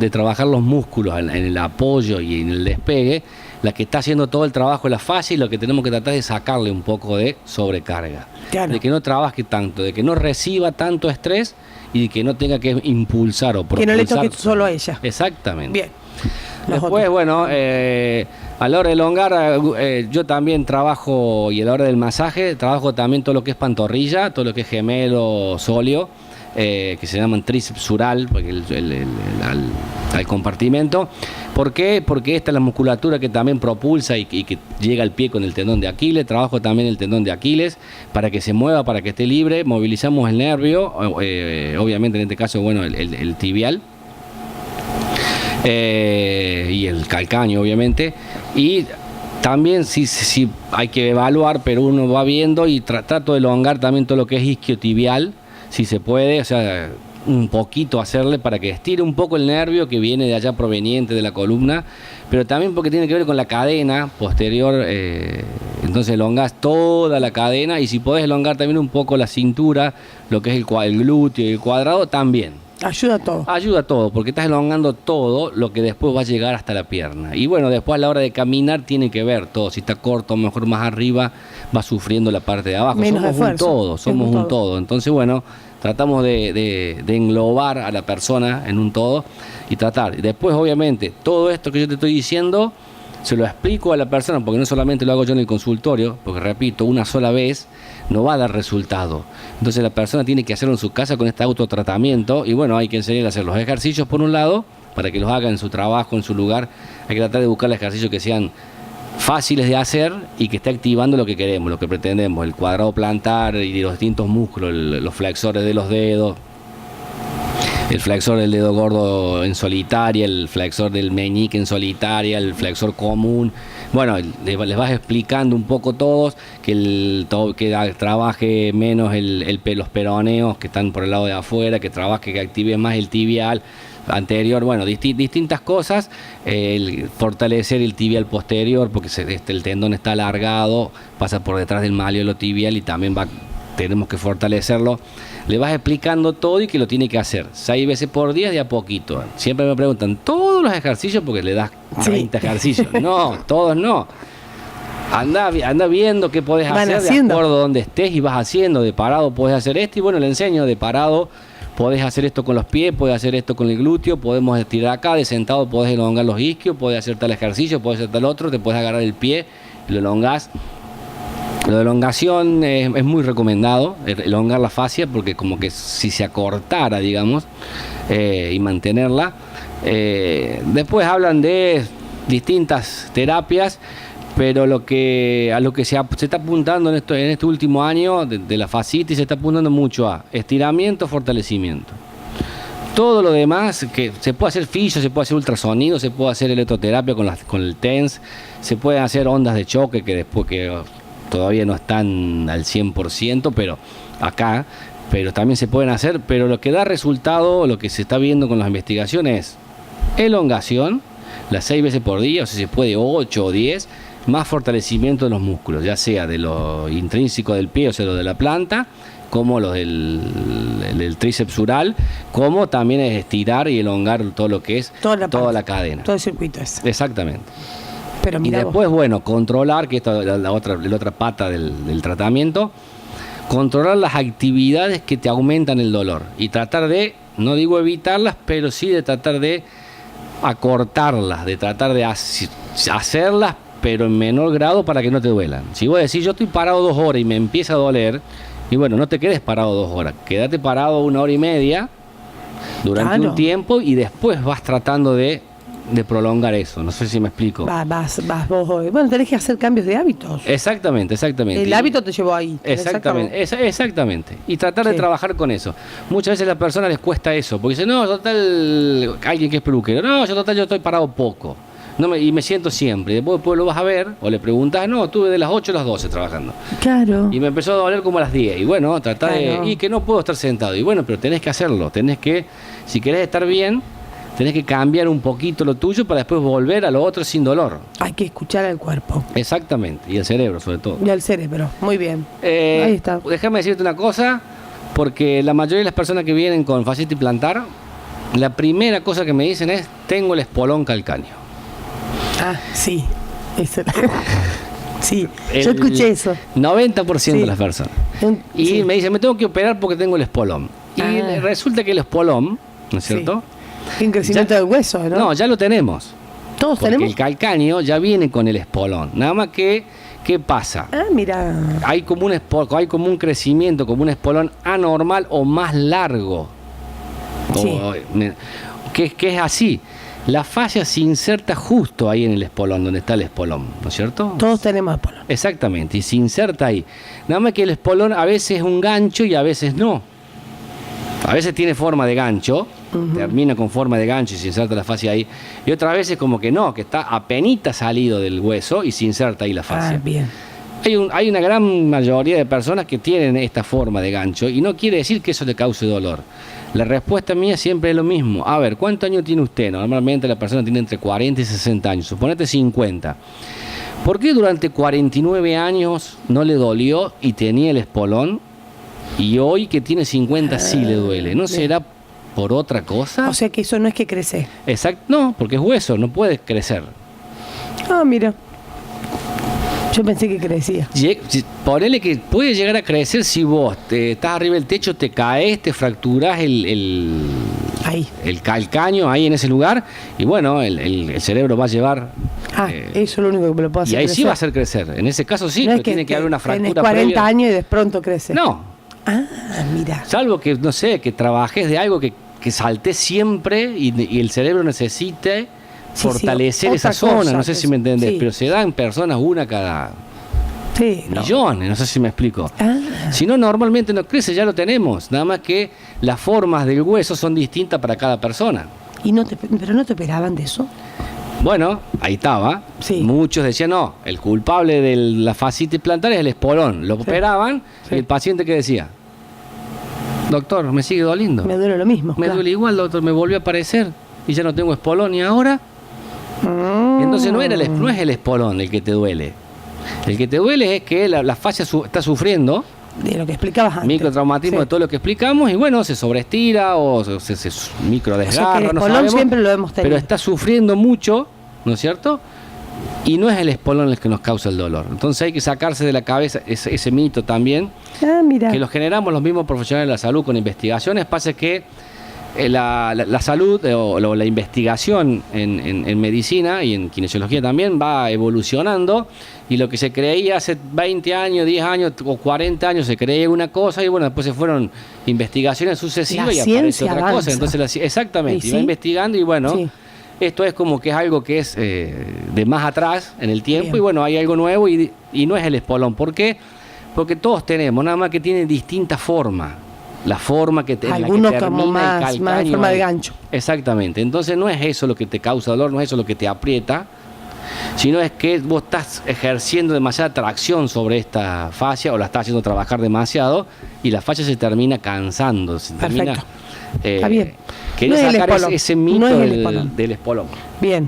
trabajar los músculos en el apoyo y en el despegue, la que está haciendo todo el trabajo es la fascia, y lo que tenemos que tratar es sacarle un poco de sobrecarga. Claro. De que no trabaje tanto, de que no reciba tanto estrés y que no tenga que impulsar o propulsar. Que no le toque solo a ella. Exactamente. Bien. Después, bueno, a la hora de elongar, yo también trabajo, y a la hora del masaje, trabajo también todo lo que es pantorrilla, todo lo que es gemelo, sóleo, que se llaman tríceps sural, porque al compartimento. ¿Por qué? Porque esta es la musculatura que también propulsa y que llega al pie con el tendón de Aquiles. Trabajo también el tendón de Aquiles para que se mueva, para que esté libre. Movilizamos el nervio, obviamente en este caso, bueno, el tibial. Y el calcáneo, obviamente. Y también sí hay que evaluar, pero uno va viendo y trato de elongar también todo lo que es isquiotibial, si se puede, o sea, un poquito hacerle para que estire un poco el nervio que viene de allá proveniente de la columna, pero también porque tiene que ver con la cadena posterior, entonces elongás toda la cadena, y si podés elongar también un poco la cintura, lo que es el glúteo y el cuadrado, también. Ayuda a todo. Ayuda a todo, porque estás elongando todo lo que después va a llegar hasta la pierna. Y bueno, después a la hora de caminar tiene que ver todo. Si está corto, mejor más arriba, va sufriendo la parte de abajo. Menos somos esfuerzo. Somos un todo. Entonces, bueno, tratamos de englobar a la persona en un todo y tratar. Y después, obviamente, todo esto que yo te estoy diciendo, se lo explico a la persona, porque no solamente lo hago yo en el consultorio, porque repito, una sola vez no va a dar resultado. Entonces la persona tiene que hacerlo en su casa con este autotratamiento, y bueno, hay que enseñarle a hacer los ejercicios por un lado, para que los haga en su trabajo, en su lugar. Hay que tratar de buscar ejercicios que sean fáciles de hacer y que esté activando lo que queremos, lo que pretendemos, el cuadrado plantar y los distintos músculos, los flexores de los dedos, el flexor del dedo gordo en solitaria, el flexor del meñique en solitaria, el flexor común. Bueno, les vas explicando un poco todos, que trabaje menos los peroneos que están por el lado de afuera, que trabaje, que active más el tibial anterior, bueno, distintas cosas, fortalecer el tibial posterior, porque el tendón está alargado, pasa por detrás del malleolo tibial y también tenemos que fortalecerlo. Le vas explicando todo y que lo tiene que hacer 6 veces por día de a poquito. Siempre me preguntan, ¿todos los ejercicios? Porque le das 30 ejercicios. No, todos no. Anda viendo qué podés hacer de acuerdo a donde estés y vas haciendo. De parado podés hacer esto y bueno, le enseño. De parado podés hacer esto con los pies, podés hacer esto con el glúteo, podemos estirar acá. De sentado podés elongar los isquios, podés hacer tal ejercicio, podés hacer tal otro, te podés agarrar el pie y lo elongás. Lo de elongación es muy recomendado, elongar la fascia, porque como que si se acortara, digamos, y mantenerla. Después hablan de distintas terapias, pero a lo que se está apuntando en este último año de la fascitis, se está apuntando mucho a estiramiento, fortalecimiento. Todo lo demás, que se puede hacer fisio, se puede hacer ultrasonido, se puede hacer electroterapia con el TENS, se pueden hacer ondas de choque que todavía no están al 100%, pero también se pueden hacer, pero lo que da resultado, lo que se está viendo con las investigaciones es elongación, las 6 veces por día, o sea, se puede 8 o 10, más fortalecimiento de los músculos, ya sea de lo intrínseco del pie, o sea, lo de la planta, como los del tríceps sural, como también es estirar y elongar todo lo que es toda la cadena. Todo el circuito ese. Exactamente. Pero y después, bueno, controlar, que esto es la otra pata del tratamiento, controlar las actividades que te aumentan el dolor y tratar de, no digo evitarlas, pero sí de tratar de acortarlas, de tratar de hacerlas, pero en menor grado para que no te duelan. Si vos decís, yo estoy parado 2 horas y me empieza a doler, y bueno, no te quedes parado 2 horas, quédate parado 1 hora y media durante un tiempo y después vas tratando de de prolongar eso. No sé si me explico. Vas vos. Bueno, tenés que hacer cambios de hábitos. Exactamente. El hábito te llevó ahí. Exactamente. Y tratar de trabajar con eso. Muchas veces a las personas les cuesta eso, porque dicen, no, total, alguien que es peluquero, no, yo estoy parado poco. Y me siento siempre. Y después lo vas a ver, o le preguntas, no, estuve de las 8 a las 12 trabajando. Claro. Y me empezó a doler como a las 10. Y bueno, y que no puedo estar sentado. Y bueno, pero tenés que hacerlo. Si querés estar bien, tenés que cambiar un poquito lo tuyo para después volver a lo otro sin dolor. Hay que escuchar al cuerpo. Exactamente. Y el cerebro, sobre todo. Y al cerebro. Muy bien. Ahí está. Déjame decirte una cosa, porque la mayoría de las personas que vienen con fascitis plantar, la primera cosa que me dicen es, tengo el espolón calcáneo. Ah, sí. Sí, yo escuché eso. 90% de las personas. Y me dicen, me tengo que operar porque tengo el espolón. Y resulta que el espolón, ¿no es cierto? Un crecimiento del hueso, ¿no? No, ya lo tenemos. ¿Todos porque tenemos? El calcáneo ya viene con el espolón. Nada más que, ¿qué pasa? Mira. Hay como un crecimiento, como un espolón anormal o más largo. Sí. Que es así. La fascia se inserta justo ahí en el espolón, donde está el espolón, ¿no es cierto? Todos tenemos espolón. Exactamente, y se inserta ahí. Nada más que el espolón a veces es un gancho y a veces no. A veces tiene forma de gancho, termina con forma de gancho y se inserta la fascia ahí. Y otras veces como que no, que está apenita salido del hueso y se inserta ahí la fascia. Bien. Hay una gran mayoría de personas que tienen esta forma de gancho y no quiere decir que eso le cause dolor. La respuesta mía siempre es lo mismo. A ver, ¿cuántos años tiene usted? Normalmente la persona tiene entre 40 y 60 años. Suponete 50. ¿Por qué durante 49 años no le dolió y tenía el espolón? Y hoy que tiene 50 sí le duele. ¿No será por otra cosa? O sea que eso no es que crece. Exacto. No, porque es hueso, no puede crecer. Mira. Yo pensé que crecía. Ponele que puede llegar a crecer si vos estás arriba del techo, te caes, te fracturás el calcáneo ahí en ese lugar y bueno, el cerebro va a llevar... eso es lo único que me lo puedo hacer. Y ahí crecer. sí va a hacer crecer. En ese caso sí, no pero es que tiene que haber una fractura tenés 40 previa. años y de pronto crece. No. Mira. Salvo que, no sé, que trabajes de algo que saltés siempre y el cerebro necesite... fortalecer esa zona, no sé si me entendés, pero se da en personas una cada millones, no sé si me explico. Si no, normalmente no crece, ya lo tenemos, nada más que las formas del hueso son distintas para cada persona. ¿Pero no te operaban de eso? Bueno, ahí estaba. Muchos decían, no, el culpable de la fascitis plantar es el espolón. Lo operaban y el paciente que decía, doctor, me sigue doliendo. Me duele lo mismo. Me duele igual, doctor, me volvió a aparecer y ya no tengo espolón y ahora... Y entonces no es el espolón el que te duele. El que te duele es que la fascia está sufriendo de lo que explicabas antes. Microtraumatismo de todo lo que explicamos y bueno, se sobreestira o se microdesgarra. O sea que el espolón siempre lo hemos tenido. Pero está sufriendo mucho, ¿no es cierto? Y no es el espolón el que nos causa el dolor. Entonces hay que sacarse de la cabeza ese mito también. Mira. Que lo generamos los mismos profesionales de la salud con investigaciones. Pasa que la salud o la investigación en medicina y en kinesiología también va evolucionando y lo que se creía hace 20 años, 10 años o 40 años se creía una cosa y bueno, después se fueron investigaciones sucesivas y aparece otra avanza. Cosa. Entonces, exactamente, y va investigando y bueno, esto es como que es algo que es de más atrás en el tiempo. Bien. Y bueno, hay algo nuevo y no es el espolón. ¿Por qué? Porque todos tenemos, nada más que tienen distintas formas. La forma que te algunos la que como más en forma de gancho. Exactamente. Entonces no es eso lo que te causa dolor, no es eso lo que te aprieta, sino es que vos estás ejerciendo demasiada tracción sobre esta fascia o la estás haciendo trabajar demasiado y la fascia se termina cansando. Perfecto. Está bien. Quería sacar ese mito del espolón. Bien.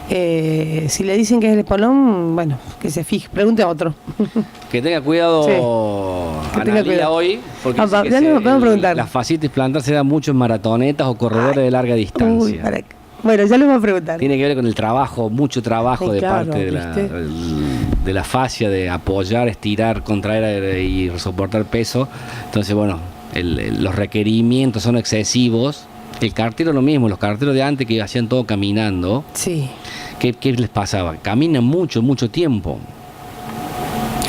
Si le dicen que es el espolón, bueno, que se fije, pregunte a otro. Que tenga cuidado Analía hoy, porque la fascitis plantar se da mucho en maratonetas o corredores de larga distancia. Bueno, ya lo vamos a preguntar. Tiene que ver con el trabajo, mucho trabajo de parte de la fascia, de apoyar, estirar, contraer y soportar peso. Entonces, bueno, los requerimientos son excesivos. El cartero lo mismo, los carteros de antes que hacían todo caminando. Sí. ¿Qué les pasaba? Caminan mucho tiempo.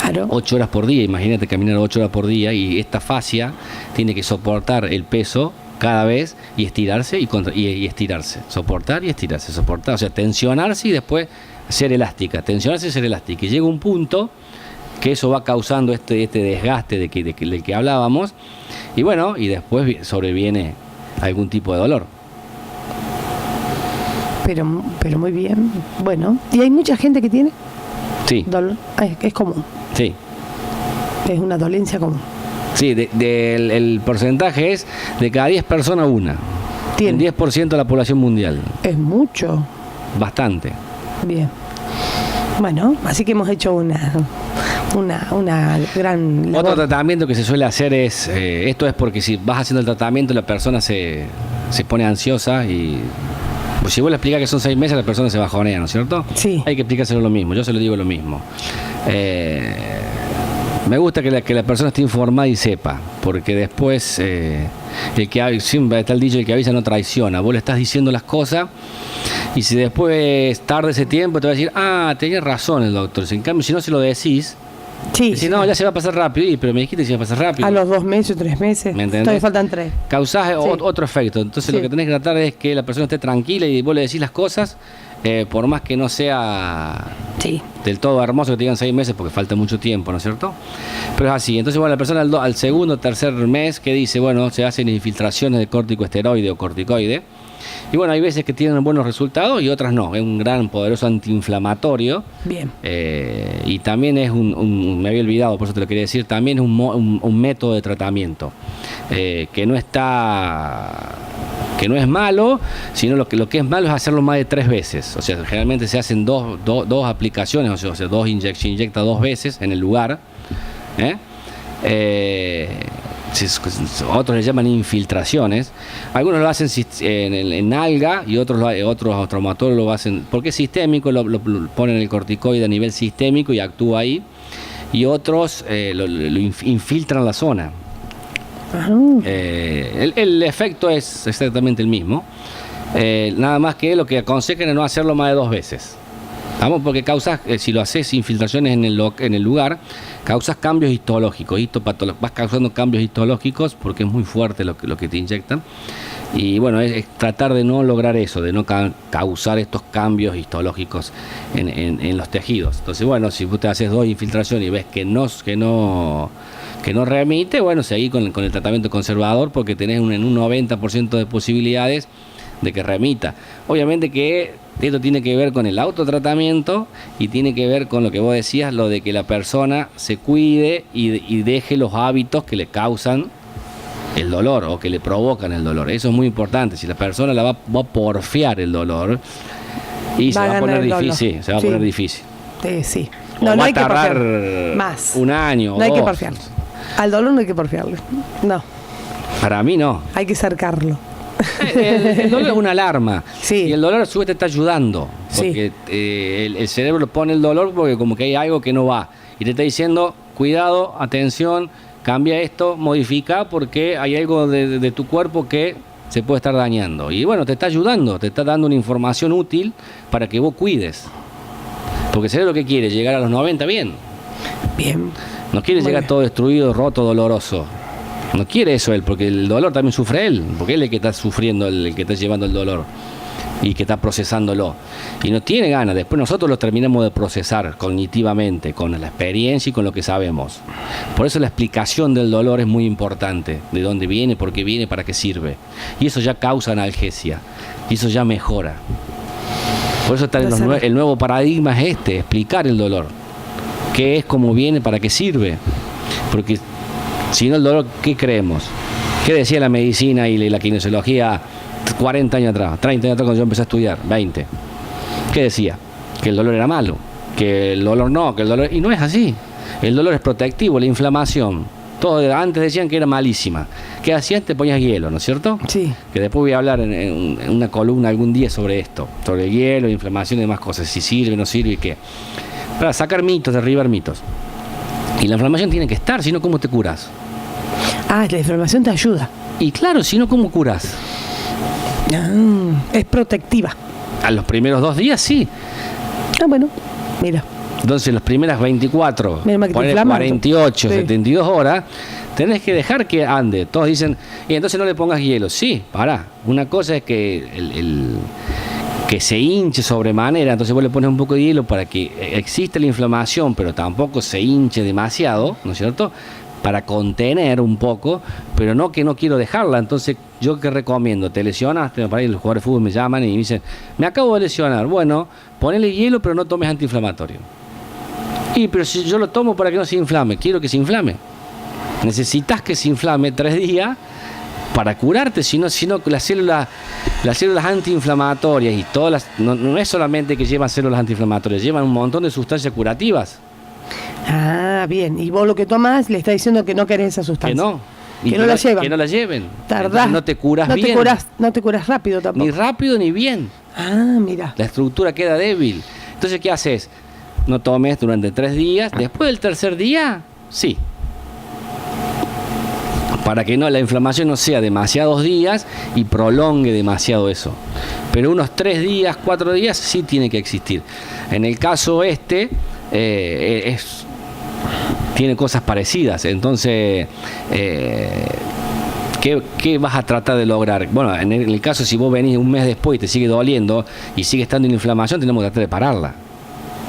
Claro. 8 horas por día, imagínate caminar 8 horas por día y esta fascia tiene que soportar el peso cada vez y estirarse y estirarse, soportar y estirarse, soportar, o sea, tensionarse y después ser elástica, tensionarse y ser elástica. Y llega un punto que eso va causando este desgaste del que hablábamos, y bueno, y después sobreviene algún tipo de dolor. Pero muy bien. Bueno, ¿y hay mucha gente que tiene Sí. dolor? Es común. Sí. Es una dolencia común. Sí, el porcentaje es de cada 10 personas una. Tiene. El 10% de la población mundial. Es mucho. Bastante. Bien. Bueno, así que hemos hecho una gran labor. Otro tratamiento que se suele hacer es, esto es porque si vas haciendo el tratamiento la persona se pone ansiosa y pues si vos le explicás que son 6 meses la persona se bajonea, ¿no es cierto? Sí. Hay que explicárselo lo mismo, yo se lo digo lo mismo. Me gusta que la persona esté informada y sepa, porque después siempre está el dicho, el que avisa no traiciona. Vos le estás diciendo las cosas y si después tarde ese tiempo te va a decir, tenías razón el doctor. En cambio, si no se lo decís, Sí. no, ya se va a pasar rápido, pero me dijiste que se iba a pasar rápido. A los 2 meses, 3 meses. ¿Me entendés? Todavía faltan 3. Causás otro efecto. Entonces lo que tenés que tratar es que la persona esté tranquila y vos le decís las cosas, por más que no sea del todo hermoso que te digan 6 meses, porque falta mucho tiempo, ¿no es cierto? Pero es así. Entonces, bueno, la persona al segundo, tercer mes, que dice, bueno, se hacen infiltraciones de corticosteroide o corticoide. Y bueno, hay veces que tienen buenos resultados y otras no. Es un gran, poderoso antiinflamatorio. Bien. Y también es me había olvidado, por eso te lo quería decir, también es un método de tratamiento que no es malo, sino lo que es malo es hacerlo más de 3 veces. O sea, generalmente se hacen dos aplicaciones, o sea, se inyecta 2 veces en el lugar. Otros le llaman infiltraciones. Algunos lo hacen en alga y otros traumatólogos lo hacen porque es sistémico, lo ponen el corticoide a nivel sistémico y actúa ahí. Y otros lo infiltran la zona. El efecto es exactamente el mismo. Nada más que lo que aconsejan es no hacerlo más de 2 veces. Vamos, porque causas, si lo haces infiltraciones en el lugar, causas cambios histológicos, vas causando cambios histológicos porque es muy fuerte lo que te inyectan. Y bueno, es tratar de no lograr eso, de no causar estos cambios histológicos en los tejidos. Entonces, bueno, si vos te haces 2 infiltraciones y ves que no remite, bueno, seguí con el tratamiento conservador porque tenés un 90% de posibilidades de que remita. Obviamente que esto tiene que ver con el autotratamiento y tiene que ver con lo que vos decías, lo de que la persona se cuide y deje los hábitos que le causan el dolor o que le provocan el dolor. Eso es muy importante. Si la persona va a porfiar el dolor y se va a poner difícil. Se va a poner difícil. Sí. No hay que tardar más. un año. No hay que porfiarlo. Al dolor no hay que porfiarlo. No. Para mí no. Hay que cercarlo. El dolor es una alarma. Sí. Y el dolor a su vez te está ayudando. Porque el cerebro pone el dolor porque como que hay algo que no va. Y te está diciendo, cuidado, atención, cambia esto, modifica porque hay algo de tu cuerpo que se puede estar dañando. Y bueno, te está ayudando, te está dando una información útil para que vos cuides. Porque el cerebro que quiere, llegar a los 90 bien. No quiere llegar todo destruido, roto, doloroso. No quiere eso él, porque el dolor también sufre él, porque él es el que está sufriendo, el que está llevando el dolor y que está procesándolo. Y no tiene ganas, después nosotros lo terminamos de procesar cognitivamente, con la experiencia y con lo que sabemos. Por eso la explicación del dolor es muy importante, de dónde viene, por qué viene, para qué sirve. Y eso ya causa analgesia, y eso ya mejora. Por eso el nuevo paradigma es explicar el dolor. ¿Qué es, cómo viene, para qué sirve? Porque si no el dolor, ¿qué creemos? ¿Qué decía la medicina y la kinesiología 40 años atrás, 30 años atrás cuando yo empecé a estudiar, 20? ¿Qué decía? Que el dolor era malo, que el dolor no, que el dolor... Y no es así. El dolor es protectivo, la inflamación. Todo antes decían que era malísima. ¿Qué hacías? Te ponías hielo, ¿no es cierto? Sí. Que después voy a hablar en una columna algún día sobre esto, sobre el hielo, inflamación y demás cosas, si sirve, no sirve y qué. Para sacar mitos, derribar mitos. Y la inflamación tiene que estar, si no, ¿cómo te curas? La inflamación te ayuda. Y claro, si no, ¿cómo curas? Es protectiva. A los primeros 2 días, sí. Bueno, mira. Entonces, las primeras 24, 48, sí. 72 horas, Tenés que dejar que ande. Todos dicen, y entonces no le pongas hielo. Sí, pará. Una cosa es que que se hinche sobremanera, entonces vos le pones un poco de hielo para que exista la inflamación, pero tampoco se hinche demasiado, ¿no es cierto?, para contener un poco, pero no que no quiero dejarla. Entonces, ¿yo qué recomiendo? ¿Te lesionaste? Para ahí los jugadores de fútbol me llaman y me dicen, me acabo de lesionar. Bueno, ponele hielo, pero no tomes antiinflamatorio. Pero si yo lo tomo para que no se inflame, quiero que se inflame. Necesitas que se inflame 3 días para curarte, si no las células antiinflamatorias y todas no es solamente que llevan células antiinflamatorias, llevan un montón de sustancias curativas. Ah, bien. Y vos lo que tomás le está diciendo que no querés esa sustancia. Que no. Que no la llevan. Que no la lleven. Tardás. No te curas no bien. No te curas rápido tampoco. Ni rápido ni bien. Ah, mira. La estructura queda débil. Entonces, ¿qué haces? No tomes durante 3 días. Después del tercer día, sí. Para que la inflamación no sea demasiados días y prolongue demasiado eso. Pero unos 3 días, 4 días sí tiene que existir. En el caso tiene cosas parecidas. Entonces, ¿qué vas a tratar de lograr? Bueno, en el caso, si vos venís un mes después y te sigue doliendo y sigue estando en inflamación, tenemos que tratar de pararla,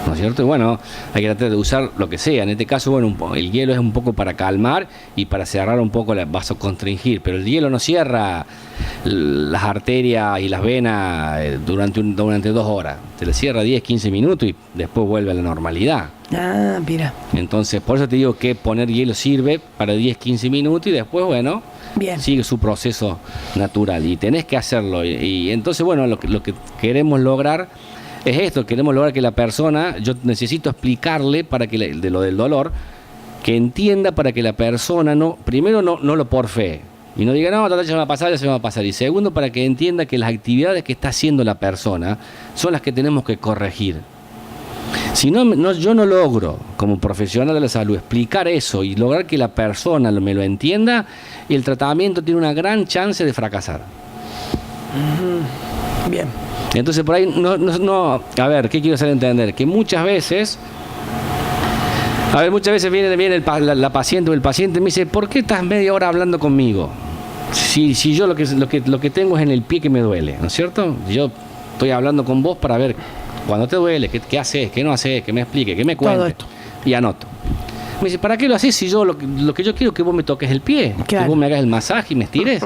¿no es cierto? Y bueno, hay que tratar de usar lo que sea. En este caso, bueno, el hielo es un poco para calmar y para cerrar un poco la vasoconstringir, pero el hielo no cierra las arterias y las venas durante 2 horas. Te le cierra 10, 15 minutos y después vuelve a la normalidad. Ah, mira. Entonces, por eso te digo que poner hielo sirve para 10, 15 minutos y después, bueno, bien, sigue su proceso natural y tenés que hacerlo. Y entonces, bueno, lo que queremos lograr es esto, queremos lograr que la persona, yo necesito explicarle para que de lo del dolor, que entienda para que la persona primero no lo porfee y no diga, no, ya se me va a pasar, ya se me va a pasar. Y segundo, para que entienda que las actividades que está haciendo la persona son las que tenemos que corregir. Si yo no logro, como profesional de la salud, explicar eso y lograr que la persona me lo entienda, el tratamiento tiene una gran chance de fracasar. Bien. Entonces por ahí a ver, ¿qué quiero hacer entender? Que muchas veces viene la paciente o el paciente me dice, ¿por qué estás media hora hablando conmigo? Si yo lo que tengo es en el pie que me duele, ¿no es cierto? Yo estoy hablando con vos para ver cuando te duele, qué haces, qué no haces, que me explique, que me cuentes. Y anoto. Me dice, ¿para qué lo haces si yo lo que yo quiero es que vos me toques el pie? Claro. Que vos me hagas el masaje y me estires.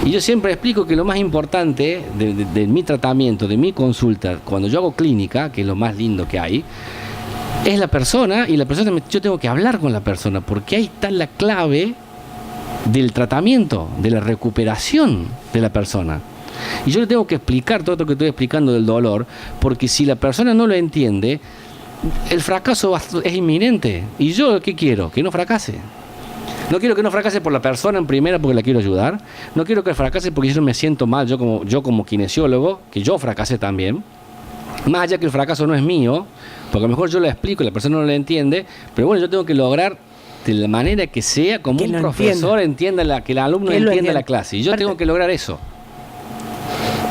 Y yo siempre explico que lo más importante de mi tratamiento, de mi consulta, cuando yo hago clínica, que es lo más lindo que hay, es la persona, y yo tengo que hablar con la persona, porque ahí está la clave del tratamiento, de la recuperación de la persona. Y yo le tengo que explicar todo lo que estoy explicando del dolor, porque si la persona no lo entiende, el fracaso es inminente. Y yo, ¿qué quiero? Que no fracase. No quiero que no fracase por la persona en primera, porque la quiero ayudar. No quiero que fracase porque yo me siento mal, yo como kinesiólogo, que yo fracasé también. Más allá que el fracaso no es mío, porque a lo mejor yo lo explico y la persona no lo entiende, pero bueno, yo tengo que lograr de la manera que sea, como un profesor entienda que el alumno entienda la clase. Y yo tengo que lograr eso.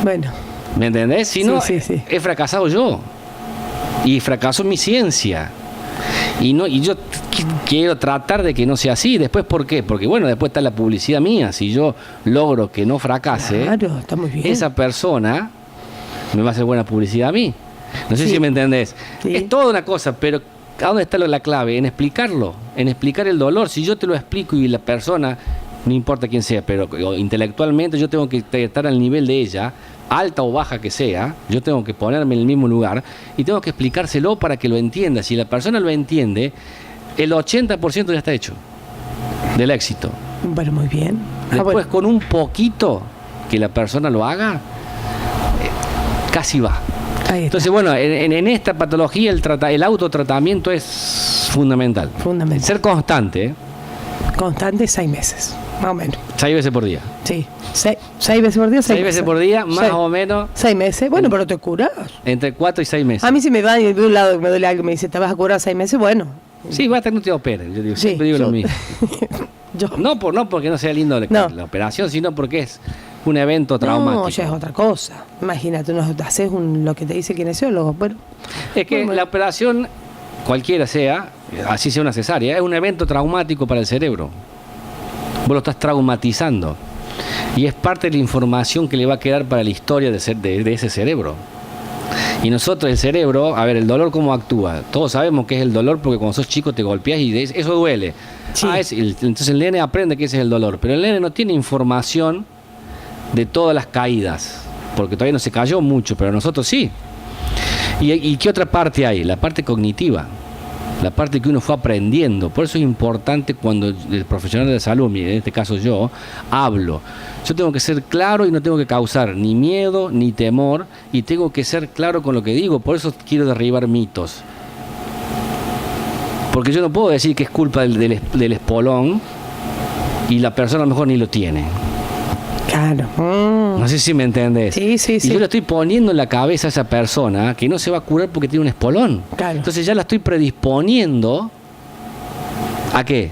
Bueno. ¿Me entendés? Si no, sí. He fracasado yo. Y fracaso mi ciencia. Y yo quiero tratar de que no sea así. Después, ¿por qué? Porque bueno, después está la publicidad mía. Si yo logro que no fracase, claro, está muy bien. Esa persona me va a hacer buena publicidad a mí. No sé si me entendés. Sí. Es toda una cosa, pero ¿a dónde está la clave? En explicarlo, en explicar el dolor. Si yo te lo explico y la persona, no importa quién sea, pero intelectualmente yo tengo que estar al nivel de ella, alta o baja que sea, yo tengo que ponerme en el mismo lugar y tengo que explicárselo para que lo entienda. Si la persona lo entiende, el 80% ya está hecho del éxito. Bueno, muy bien. Después, con un poquito que la persona lo haga, casi va. Entonces, bueno, en esta patología el autotratamiento es fundamental. Ser constante. Constante 6 meses, más o menos. 6 veces por día. Sí, 6 veces por día, 6 veces por día, más o menos. 6 meses, bueno, pero te curas. Entre 4 y 6 meses. A mí si me va de un lado me duele algo y me dice, ¿te vas a curar 6 meses? Bueno. Sí, basta que no te operen. Yo digo, siempre digo lo mismo. No porque no sea lindo la operación, sino porque es un evento traumático. No, ya es otra cosa. Imagínate, haces lo que te dice el kinesiólogo. Bueno, es que la operación, cualquiera sea, así sea una cesárea, es un evento traumático para el cerebro. Vos lo estás traumatizando. Y es parte de la información que le va a quedar para la historia de ese cerebro. Y nosotros, el cerebro, a ver, el dolor cómo actúa. Todos sabemos que es el dolor porque cuando sos chico te golpeas y eso duele. Sí. Entonces el nene aprende que ese es el dolor. Pero el nene no tiene información de todas las caídas, porque todavía no se cayó mucho, pero nosotros sí. ¿Y qué otra parte hay? La parte cognitiva, la parte que uno fue aprendiendo. Por eso es importante cuando el profesional de la salud, en este caso yo, hablo. Yo tengo que ser claro y no tengo que causar ni miedo ni temor, y tengo que ser claro con lo que digo. Por eso quiero derribar mitos. Porque yo no puedo decir que es culpa del espolón y la persona a lo mejor ni lo tiene. Claro. No sé si me entendés. Sí. Y yo le estoy poniendo en la cabeza a esa persona que no se va a curar porque tiene un espolón. Claro. Entonces ya la estoy predisponiendo ¿a qué?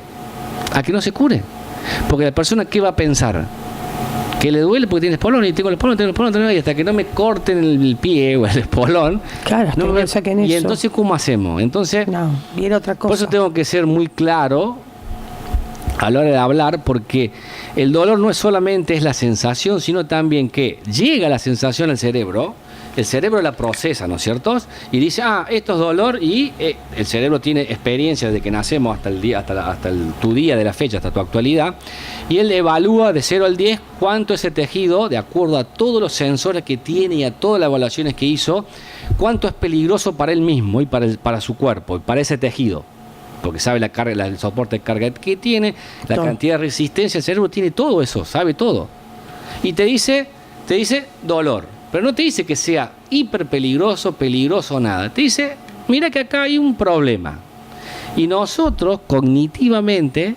A que no se cure. Porque la persona, ¿qué va a pensar? Que le duele porque tiene espolón, y tengo el espolón, y hasta que no me corten el pie o el espolón. Claro, no me saquen eso. Y entonces, ¿cómo hacemos? Entonces, no, viene otra cosa. Por eso tengo que ser muy claro a la hora de hablar, porque el dolor no es solamente es la sensación, sino también que llega la sensación al cerebro, el cerebro la procesa, ¿no es cierto? Y dice, esto es dolor, y el cerebro tiene experiencia desde que nacemos hasta el día, tu día de la fecha, hasta tu actualidad, y él evalúa de 0 al 10 cuánto ese tejido, de acuerdo a todos los sensores que tiene y a todas las evaluaciones que hizo, cuánto es peligroso para él mismo y para su cuerpo, y para ese tejido. Porque sabe la carga, el soporte de carga que tiene, la cantidad de resistencia, el cerebro tiene todo eso, sabe todo. Y te dice dolor, pero no te dice que sea hiper peligroso, nada. Te dice, mira que acá hay un problema. Y nosotros, cognitivamente,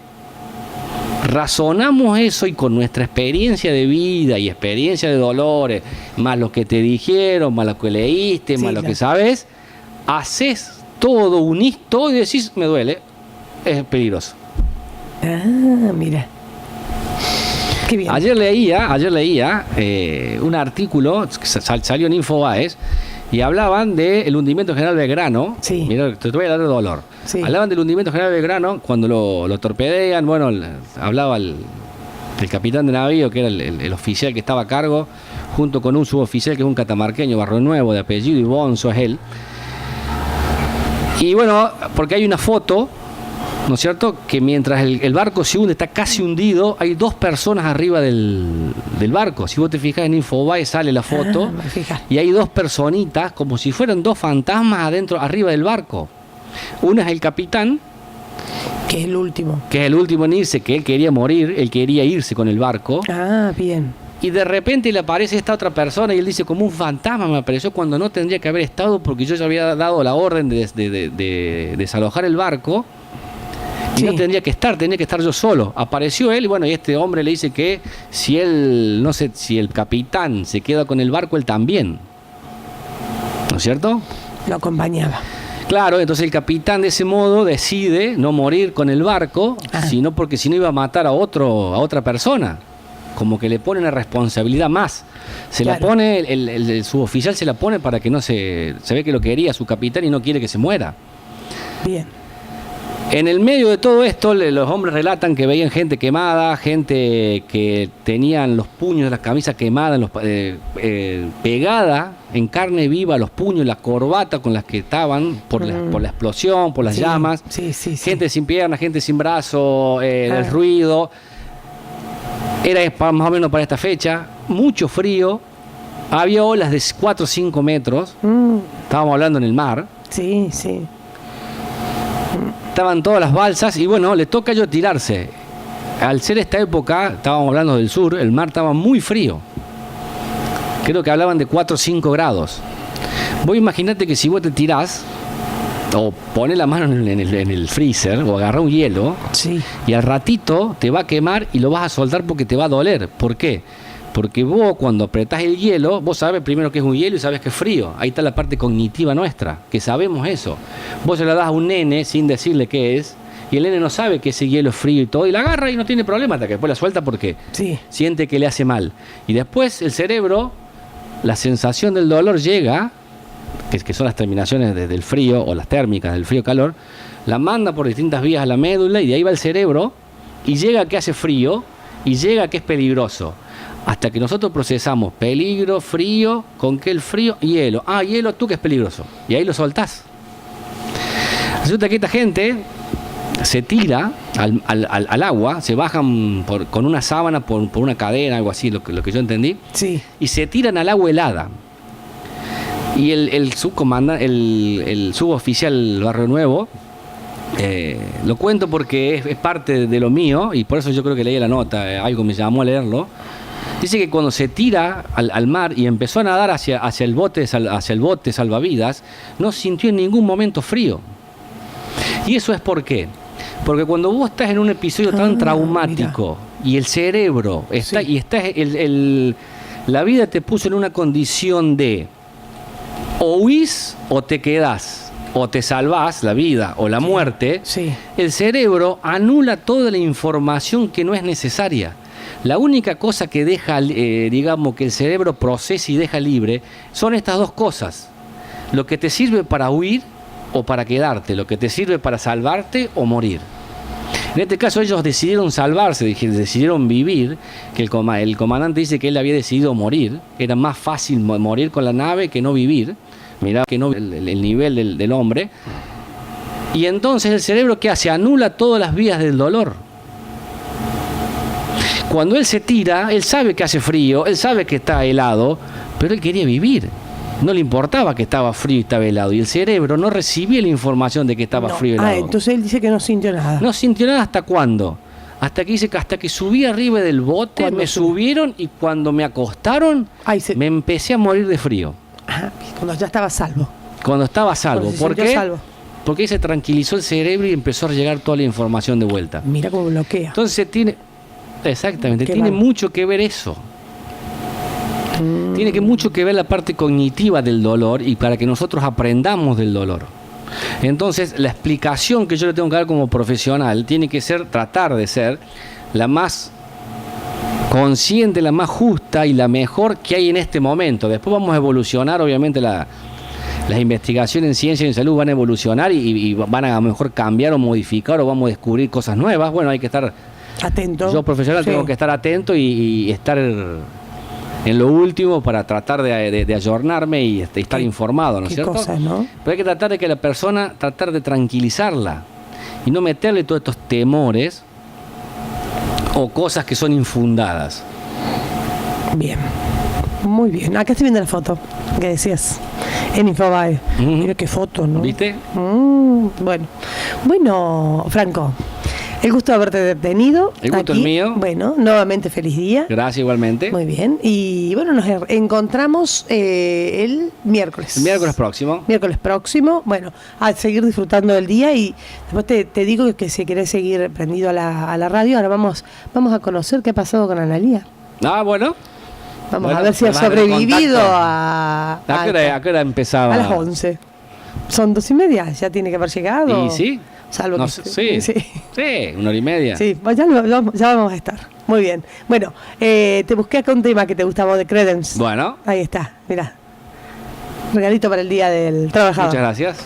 razonamos eso, y con nuestra experiencia de vida y experiencia de dolores, más lo que te dijeron, más lo que leíste, más lo que sabes, haces todo, unís todo y decís, me duele, es peligroso. Mira. Qué bien. Ayer leía un artículo que salió en Infobaes, y hablaban del hundimiento general del grano. Sí. Mira, te voy a dar de dolor. Sí. Hablaban del hundimiento general del grano cuando lo torpedean. Bueno, hablaba el capitán de navío, que era el oficial que estaba a cargo, junto con un suboficial que es un catamarqueño, Barrio Nuevo, de apellido, y Bonzo es él. Y bueno, porque hay una foto, ¿no es cierto?, que mientras el barco se hunde, está casi hundido, hay 2 personas arriba del barco. Si vos te fijas en Infobae sale la foto, y hay 2 personitas, como si fueran 2 fantasmas arriba del barco. Una es el capitán, que es el último en irse, que él quería morir, él quería irse con el barco. Bien. Y de repente le aparece esta otra persona, y él dice, como un fantasma me apareció cuando no tendría que haber estado, porque yo ya había dado la orden de desalojar el barco, y no tendría que estar yo solo. Apareció él, y bueno, y este hombre le dice que si el capitán se queda con el barco, él también. ¿No es cierto? Lo acompañaba. Claro, entonces el capitán de ese modo decide no morir con el barco, sino porque si no iba a matar a otra persona. Como que le pone una responsabilidad más. La pone, el suboficial se la pone para que no se ve que lo quería su capitán y no quiere que se muera. Bien. En el medio de todo esto, los hombres relatan que veían gente quemada, gente que tenían los puños de las camisas quemadas, pegada en carne viva los puños, la corbata con las que estaban por la explosión, por las llamas. Gente sin piernas, gente sin brazo, el ruido. Era más o menos para esta fecha, mucho frío, había olas de 4 o 5 metros, estábamos hablando en el mar. Sí. Estaban todas las balsas, y bueno, le toca a ellos tirarse. Al ser esta época, estábamos hablando del sur, el mar estaba muy frío. Creo que hablaban de 4 o 5 grados. Vos imaginate que si vos te tirás, o pones la mano en el freezer, o agarrás un hielo, y al ratito te va a quemar y lo vas a soltar porque te va a doler. ¿Por qué? Porque vos, cuando apretás el hielo, vos sabés primero que es un hielo y sabés que es frío. Ahí está la parte cognitiva nuestra, que sabemos eso. Vos se la das a un nene sin decirle qué es, y el nene no sabe que ese hielo es frío y todo, y la agarra y no tiene problema, hasta que después la suelta porque siente que le hace mal. Y después el cerebro, la sensación del dolor llega, que son las terminaciones del frío, o las térmicas del frío-calor, la manda por distintas vías a la médula, y de ahí va el cerebro y llega que hace frío, y llega que es peligroso. Hasta que nosotros procesamos peligro, frío, ¿con qué el frío? Hielo. Ah, hielo, tú que es peligroso. Y ahí lo soltás. Resulta que esta gente se tira al agua, se bajan con una sábana, por una cadena, algo así, lo que yo entendí, Sí. y se tiran al agua helada. Y el subcomandante, el suboficial Barrio Nuevo, lo cuento porque es parte de lo mío, y por eso yo creo que leí la nota, algo me llamó a leerlo. Dice que cuando se tira al mar y empezó a nadar hacia el bote salvavidas, no sintió en ningún momento frío. ¿Y eso es por qué? Porque cuando vos estás en un episodio tan traumático, mira, y el cerebro está, sí, y estás, la vida te puso en una condición de o huís o te quedás, o te salvás, la vida o la muerte, sí, el cerebro anula toda la información que no es necesaria. La única cosa que deja, digamos, que el cerebro procesa y deja libre, son estas dos cosas. Lo que te sirve para huir o para quedarte, lo que te sirve para salvarte o morir. En este caso ellos decidieron salvarse, decidieron vivir, que el comandante dice que él había decidido morir, era más fácil morir con la nave que no vivir, mirá que no el nivel del hombre, y entonces el cerebro ¿qué hace? Anula todas las vías del dolor. Cuando él se tira, él sabe que hace frío, él sabe que está helado, pero él quería vivir. No le importaba que estaba frío y estaba helado. Y el cerebro no recibía la información de que estaba frío y helado. Entonces él dice que no sintió nada. No sintió nada ¿hasta cuándo? Hasta que dice que hasta que subí arriba del bote, me subieron y cuando me acostaron, me empecé a morir de frío. Ajá, cuando ya estaba salvo. Cuando estaba salvo. ¿Por qué? Salvo. Porque ahí se tranquilizó el cerebro y empezó a llegar toda la información de vuelta. Mira cómo bloquea. Entonces exactamente, tiene mucho que ver eso. Tiene mucho que ver la parte cognitiva del dolor y para que nosotros aprendamos del dolor. Entonces, la explicación que yo le tengo que dar como profesional tiene que ser, tratar de ser la más consciente, la más justa y la mejor que hay en este momento. Después vamos a evolucionar, obviamente las investigaciones en ciencia y en salud van a evolucionar y van a mejor cambiar o modificar o vamos a descubrir cosas nuevas. Bueno, hay que estar atento. Yo profesional tengo que estar atento y estar en lo último para tratar de ayornarme y estar informado, ¿no es cierto? Cosas, ¿no? Pero hay que tratar de que la persona, tratar de tranquilizarla y no meterle todos estos temores o cosas que son infundadas. Bien, muy bien. Acá estoy viendo la foto que decías en Infobae. Mira qué foto, ¿no? ¿Viste? Bueno, Franco. El gusto de haberte tenido. El gusto aquí. Es mío. Bueno, nuevamente feliz día. Gracias, igualmente. Muy bien. Y bueno, nos encontramos el miércoles. El miércoles próximo. Miércoles próximo. Bueno, a seguir disfrutando del día y después te digo que si querés seguir prendido a la radio, ahora vamos a conocer qué ha pasado con Analía. Ah, bueno. Vamos a ver si ha sobrevivido a qué hora empezaba? A las 11. Son 2:30, ya tiene que haber llegado. ¿Y sí? Salvo no, que sí, 1:30. Sí, ya vamos a estar. Muy bien. Bueno, te busqué acá un tema que te gustaba de Creedence. Bueno. Ahí está, mirá. Regalito para el Día del Trabajador. Muchas gracias.